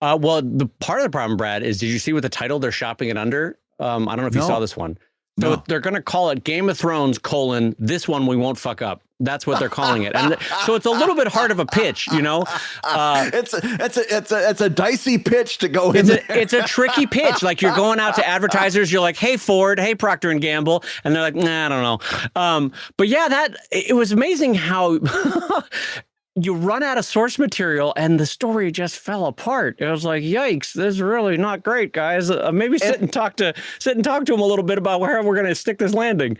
Well, the part of the problem, Brad, is, did you see what the title they're shopping it under? I don't know if you saw this one. So they're going to call it Game of Thrones, this one we won't fuck up. That's what they're calling it. And so it's a little bit hard of a pitch, you know? It's a dicey pitch to go in there. It's a tricky pitch. Like, you're going out to advertisers. You're like, hey, Ford, hey, Procter & Gamble. And they're like, nah, I don't know. But yeah, it was amazing how you run out of source material and the story just fell apart. It was like, yikes, this is really not great, guys. Maybe sit and talk to them a little bit about where we're going to stick this landing.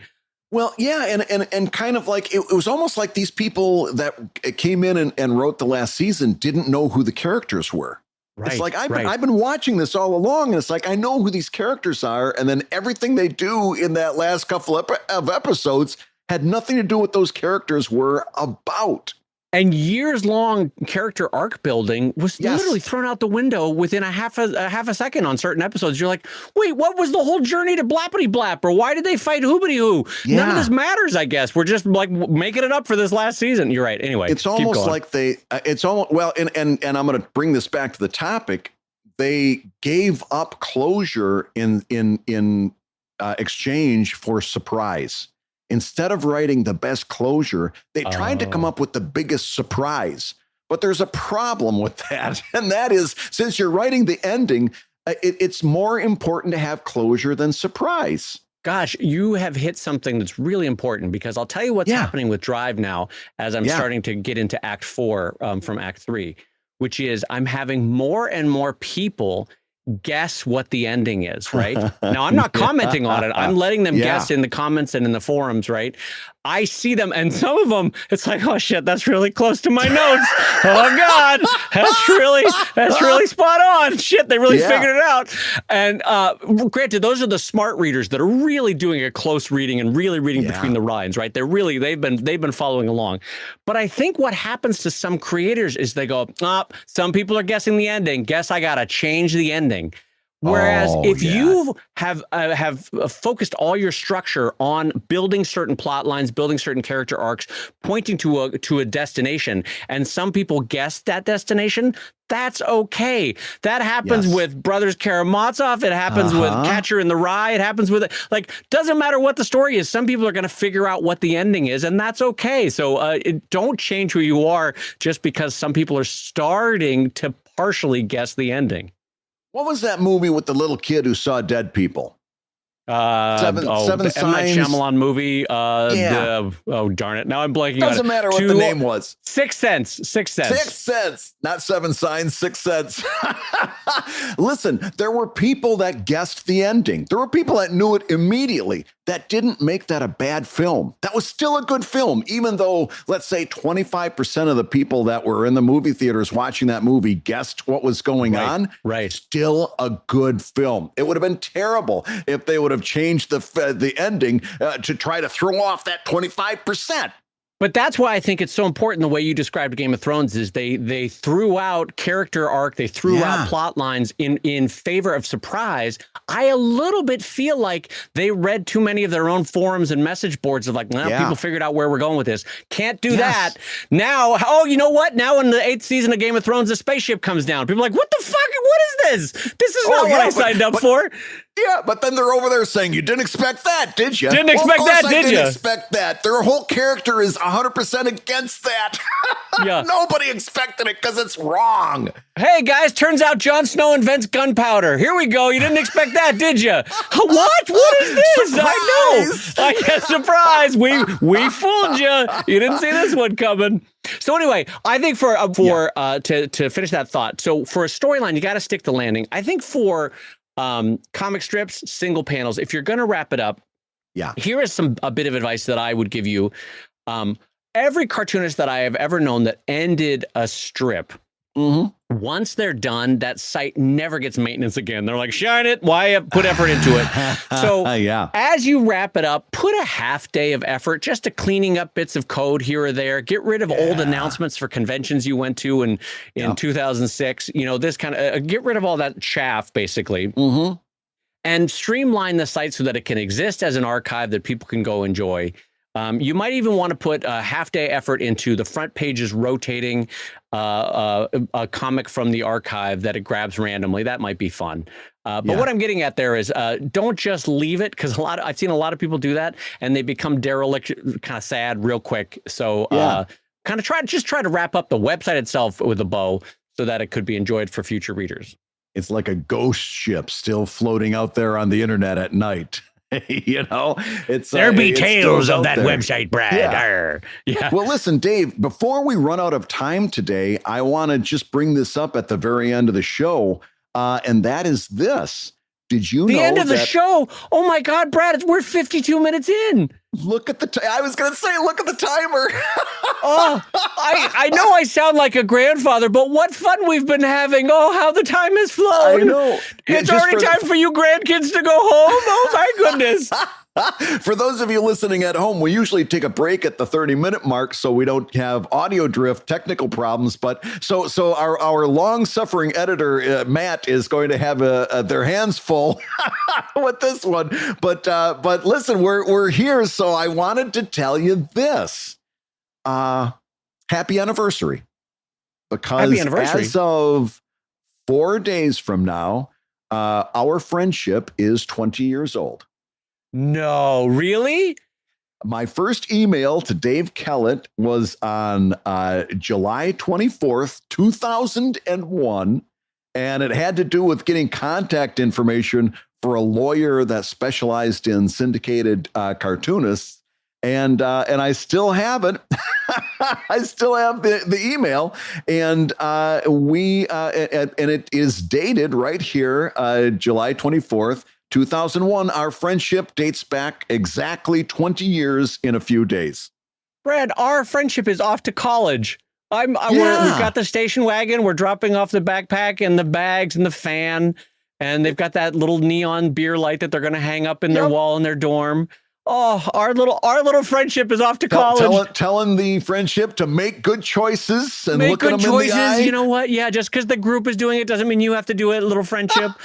Well, yeah, and kind of like it was almost like these people that came in and wrote the last season didn't know who the characters were. Right, it's like I've been watching this all along, and it's like I know who these characters are, and then everything they do in that last couple of episodes had nothing to do with those characters were about. And years-long character arc building was literally thrown out the window within a half a second on certain episodes. You're like, wait, what was the whole journey to Blappity Blap? Or why did they fight Hoobity Hoo? Yeah. None of this matters, I guess. We're just like making it up for this last season. You're right. Anyway, it's almost like it's almost, well, and I'm going to bring this back to the topic. They gave up closure in exchange for surprise. Instead of writing the best closure, they tried to come up with the biggest surprise. But there's a problem with that. And that is, since you're writing the ending, it's more important to have closure than surprise. Gosh, you have hit something that's really important, because I'll tell you what's happening with Drive now as I'm starting to get into Act 4 from Act 3, which is I'm having more and more people guess what the ending is, right? Now, I'm not commenting on it. I'm letting them guess in the comments and in the forums, right? I see them, and some of them, it's like, oh shit, that's really close to my notes. Oh God, that's really spot on. Shit, they really figured it out. And granted, those are the smart readers that are really doing a close reading and really reading between the lines, right? They've been following along. But I think what happens to some creators is they go, some people are guessing the ending. Guess I gotta change the ending. Whereas if you have focused all your structure on building certain plot lines, building certain character arcs, pointing to a destination, and some people guess that destination, that's okay. That happens with Brothers Karamazov. It happens with Catcher in the Rye. It happens with doesn't matter what the story is. Some people are going to figure out what the ending is, and that's okay. So don't change who you are just because some people are starting to partially guess the ending. What was that movie with the little kid who saw dead people? Seven the M. Night Signs. Shyamalan movie. Darn it! Now I'm blanking. Doesn't matter what the name was. Sixth Sense. Not Seven Signs. Sixth Sense. Listen, there were people that guessed the ending. There were people that knew it immediately. That didn't make that a bad film. That was still a good film, even though, let's say, 25% of the people that were in the movie theaters watching that movie guessed what was going on. Right. Still a good film. It would have been terrible if they would have changed the ending to try to throw off that 25%. But that's why I think it's so important the way you described Game of Thrones is they threw out character arc, they threw out plot lines in favor of surprise. I a little bit feel like they read too many of their own forums and message boards of like, people figured out where we're going with this. Can't do that. Now, you know what? Now in the 8th season of Game of Thrones, the spaceship comes down. People are like, what the fuck? What is this? This is not what I signed up for. Yeah, but then they're over there saying, you didn't expect that, did you? Didn't expect that, did you? Didn't expect that. Their whole character is 100% against that. Yeah. Nobody expected it because it's wrong. Hey, guys, turns out Jon Snow invents gunpowder. Here we go. You didn't expect that, did you? What? What is this? Surprise! I know. I guess surprise. We fooled you. You didn't see this one coming. So anyway, I think to finish that thought, so for a storyline, you got to stick the landing. I think for comic strips, single panels, if you're going to wrap it up, here is a bit of advice that I would give you. Every cartoonist that I have ever known that ended a strip, once they're done, that site never gets maintenance again. They're like, shine it. Why put effort into it? So as you wrap it up, put a half day of effort just to cleaning up bits of code here or there. Get rid of old announcements for conventions you went to in 2006. You know, this kind of get rid of all that chaff, basically. And streamline the site so that it can exist as an archive that people can go enjoy. You might even want to put a half-day effort into the front pages rotating a comic from the archive that it grabs randomly. That might be fun. But what I'm getting at there is don't just leave it, because I've seen a lot of people do that and they become derelict, kind of sad real quick. So kind of try to wrap up the website itself with a bow so that it could be enjoyed for future readers. It's like a ghost ship still floating out there on the internet at night. You know, there be tales of that website, Brad. Yeah. Well, listen, Dave, before we run out of time today, I want to just bring this up at the very end of the show. And that is this. Did you know the end of the show? Oh my God, Brad, we're 52 minutes in. Look at I was going to say, look at the timer. I know I sound like a grandfather, but what fun we've been having. Oh, how the time has flown. I know. It's already time for you grandkids to go home. Oh my goodness. For those of you listening at home, we usually take a break at the 30-minute mark so we don't have audio drift, technical problems. But so our long-suffering editor, Matt, is going to have their hands full with this one. But listen, we're here, so I wanted to tell you this. Happy anniversary. Because as of 4 days from now, our friendship is 20 years old. No, really? My first email to Dave Kellett was on July 24th, 2001. And it had to do with getting contact information for a lawyer that specialized in syndicated cartoonists. And I still have it. I still have the email, and and it is dated right here, July 24th, 2001. Our friendship dates back exactly 20 years in a few days. Brad, our friendship is off to college. We've got the station wagon. We're dropping off the backpack and the bags and the fan. And they've got that little neon beer light that they're going to hang up in their wall in their dorm. Oh, our little friendship is off to college. Telling the friendship to make good choices and look at them in the eye. You know what? Yeah, just because the group is doing it doesn't mean you have to do it, little friendship. That's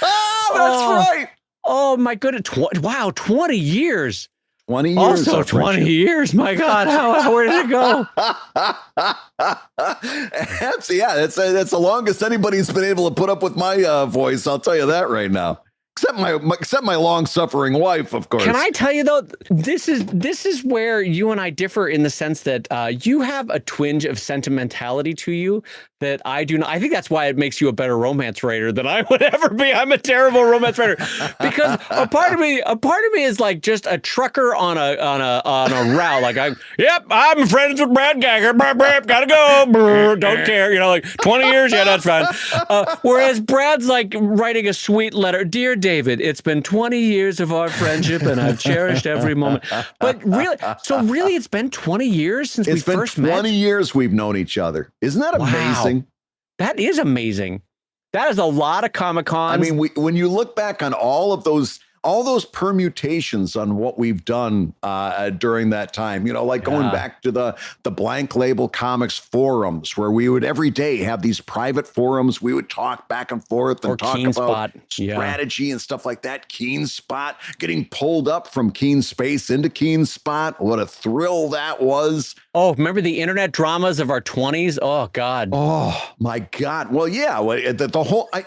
right. Oh, my goodness. Wow, 20 years. 20 years. Also 20 years. My God, where did it go? That's the longest anybody's been able to put up with my voice. I'll tell you that right now. Except my long-suffering wife, of course. Can I tell you, though, this is where you and I differ in the sense that you have a twinge of sentimentality to you that I do not. I think that's why it makes you a better romance writer than I would ever be. I'm a terrible romance writer because a part of me is like just a trucker on a route. Like I'm friends with Brad Geiger. Gotta go. Don't care. Like 20 years. Yeah, that's fine. Whereas Brad's like writing a sweet letter, dear David, it's been 20 years of our friendship and I've cherished every moment. But really, it's been 20 years since we first met. It's been 20 years we've known each other. Isn't that amazing? That is amazing. That is a lot of Comic-Cons. I mean, when you look back on all those permutations on what we've done during that time, like going back to the Blank Label Comics forums where we would every day have these private forums. We would talk back and forth and talk about strategy and stuff like that. Keen Spot, getting pulled up from Keen Space into Keen Spot. What a thrill that was. Oh, remember the internet dramas of our 20s? Oh, God. Oh, my God. Well, yeah,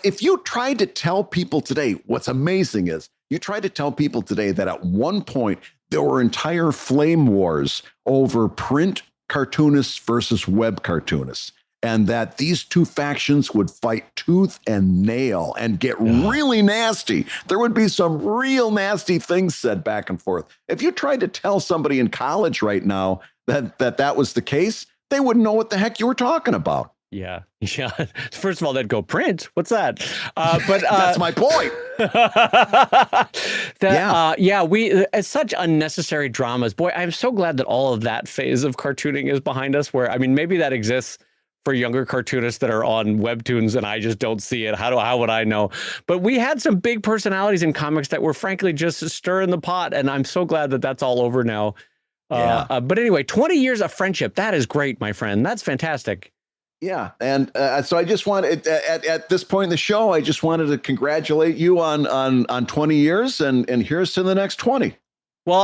if you tried to tell people today, what's amazing is, you try to tell people today that at one point there were entire flame wars over print cartoonists versus web cartoonists, and that these two factions would fight tooth and nail and get really nasty. There would be some real nasty things said back and forth. If you tried to tell somebody in college right now that was the case, they wouldn't know what the heck you were talking about. Yeah. First of all, they'd go, print. What's that? But that's my point. It's such unnecessary dramas. Boy, I'm so glad that all of that phase of cartooning is behind us. Where maybe that exists for younger cartoonists that are on webtoons, and I just don't see it. How would I know? But we had some big personalities in comics that were frankly just stirring the pot, and I'm so glad that that's all over now. But anyway, 20 years of friendship. That is great, my friend. That's fantastic. Yeah. And so I just wanted at this point in the show, I just wanted to congratulate you on 20 years and here's to the next 20. Well,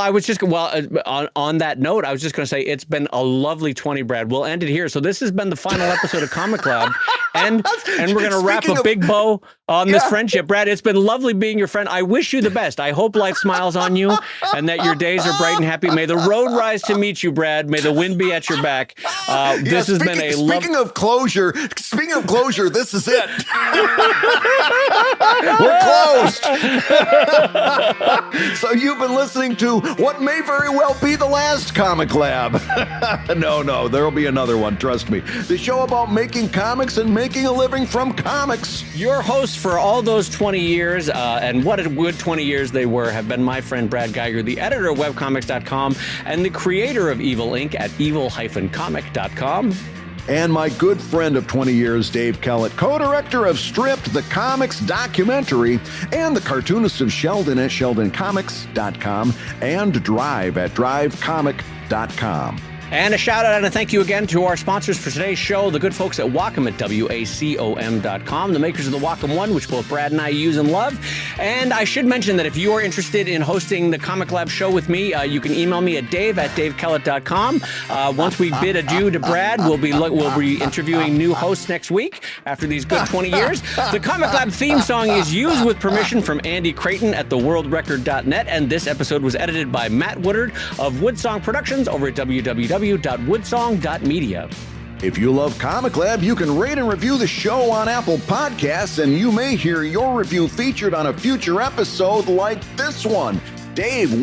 on that note, I was just going to say it's been a lovely 20, Brad. We'll end it here. So this has been the final episode of ComicLab, and we're going to wrap a big bow on this friendship. Brad, it's been lovely being your friend. I wish you the best. I hope life smiles on you and that your days are bright and happy. May the road rise to meet you, Brad. May the wind be at your back. This has been a speaking of closure, this is it. We're closed. So you've been listening to what may very well be the last Comic Lab. No, there'll be another one, trust me. The show about making comics and making a living from comics. Your hosts for all those 20 years, and what a good 20 years they were, have been my friend Brad Geiger, the editor of webcomics.com and the creator of Evil Inc. at evil-comic.com. And my good friend of 20 years, Dave Kellett, co-director of Stripped, the comics documentary, and the cartoonist of Sheldon at sheldoncomics.com, and Drive at drivecomic.com. And a shout out and a thank you again to our sponsors for today's show, the good folks at Wacom at wacom.com, the makers of the Wacom One, which both Brad and I use and love. And I should mention that if you are interested in hosting the Comic Lab show with me, you can email me at dave@davekellett.com. Once we bid adieu to Brad, we'll be interviewing new hosts next week after these good 20 years. The Comic Lab theme song is used with permission from Andy Creighton at theworldrecord.net, and this episode was edited by Matt Woodard of Woodsong Productions over at www.woodsong.media. If you love Comic Lab, you can rate and review the show on Apple Podcasts, and you may hear your review featured on a future episode like this one.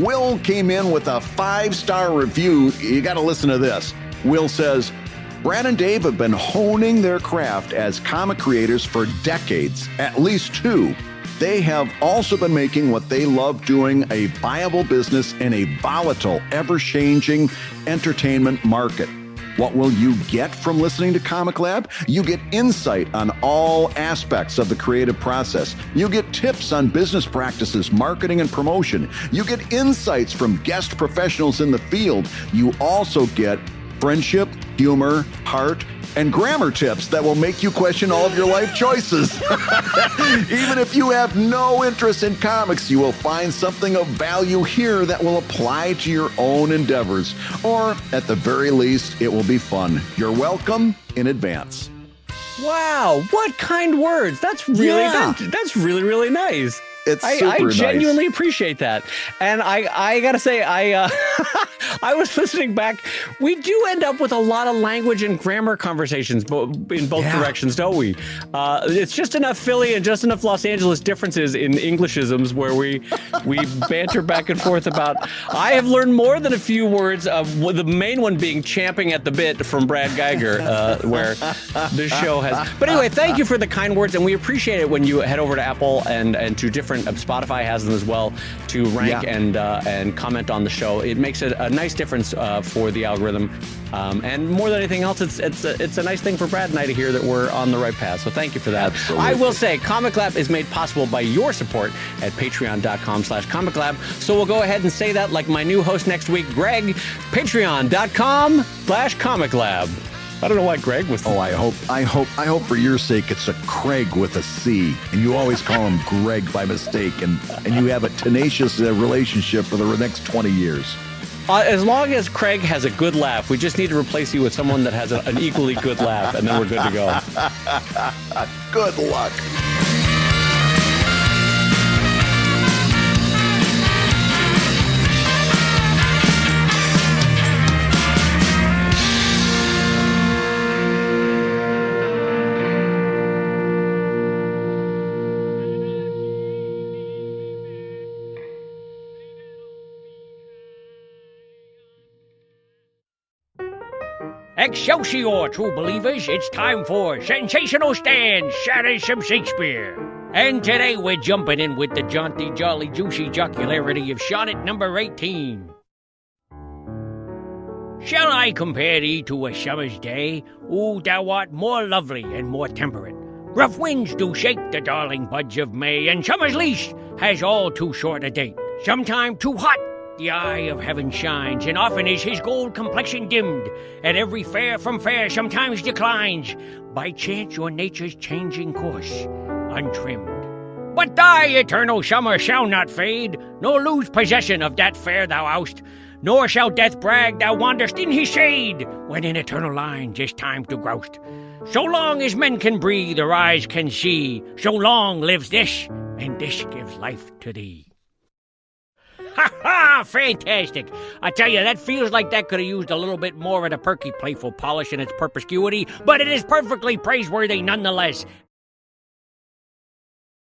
Will came in with a 5-star review. You got to listen to this. Will says, Brad and Dave have been honing their craft as comic creators for decades, at least two. They have also been making what they love doing a viable business in a volatile, ever-changing entertainment market. What will you get from listening to ComicLab? You get insight on all aspects of the creative process. You get tips on business practices, marketing, and promotion. You get insights from guest professionals in the field. You also get friendship, humor, heart, and grammar tips that will make you question all of your life choices. Even if you have no interest in comics, you will find something of value here that will apply to your own endeavors. Or, at the very least, it will be fun. You're welcome in advance. Wow, what kind words. That's really that's really, really nice. It's I super genuinely nice. appreciate that. And I gotta say, I was listening back. We do end up with a lot of language and grammar conversations in both directions, don't we? It's just enough Philly and just enough Los Angeles differences in Englishisms where we banter back and forth about. I have learned more than a few words, the main one being champing at the bit from Brad Geiger, where this show has. But anyway, thank you for the kind words, and we appreciate it when you head over to Apple and to different. Spotify has them as well to rank and comment on the show. It makes it a nice difference for the algorithm, and more than anything else, it's a nice thing for Brad and I to hear that we're on the right path. So thank you for that. Absolutely. I will say, ComicLab is made possible by your support at patreon.com/ComicLab. So we'll go ahead and say that like my new host next week, Greg, patreon.com/ComicLab. I don't know why Greg was. Oh, I hope for your sake it's a Craig with a C, and you always call him Greg by mistake, and you have a tenacious relationship for the next 20 years. As long as Craig has a good laugh, we just need to replace you with someone that has an equally good laugh, and then we're good to go. Good luck. Excelsior, true believers, it's time for Sensational Stan shatters some Shakespeare. And today we're jumping in with the jaunty, jolly, juicy jocularity of sonnet number 18. Shall I compare thee to a summer's day? Ooh, thou art more lovely and more temperate. Rough winds do shake the darling buds of May, and summer's leash has all too short a date. Sometime too hot the eye of heaven shines, and often is his gold complexion dimmed, and every fair from fair sometimes declines, by chance your nature's changing course, untrimmed. But thy eternal summer shall not fade, nor lose possession of that fair thou oust, nor shall death brag thou wanderst in his shade, when in eternal lines is time to groust. So long as men can breathe or eyes can see, so long lives this, and this gives life to thee. Ha ha! Fantastic! I tell you, that feels like that could have used a little bit more of the perky, playful polish in its perspicuity, but it is perfectly praiseworthy nonetheless.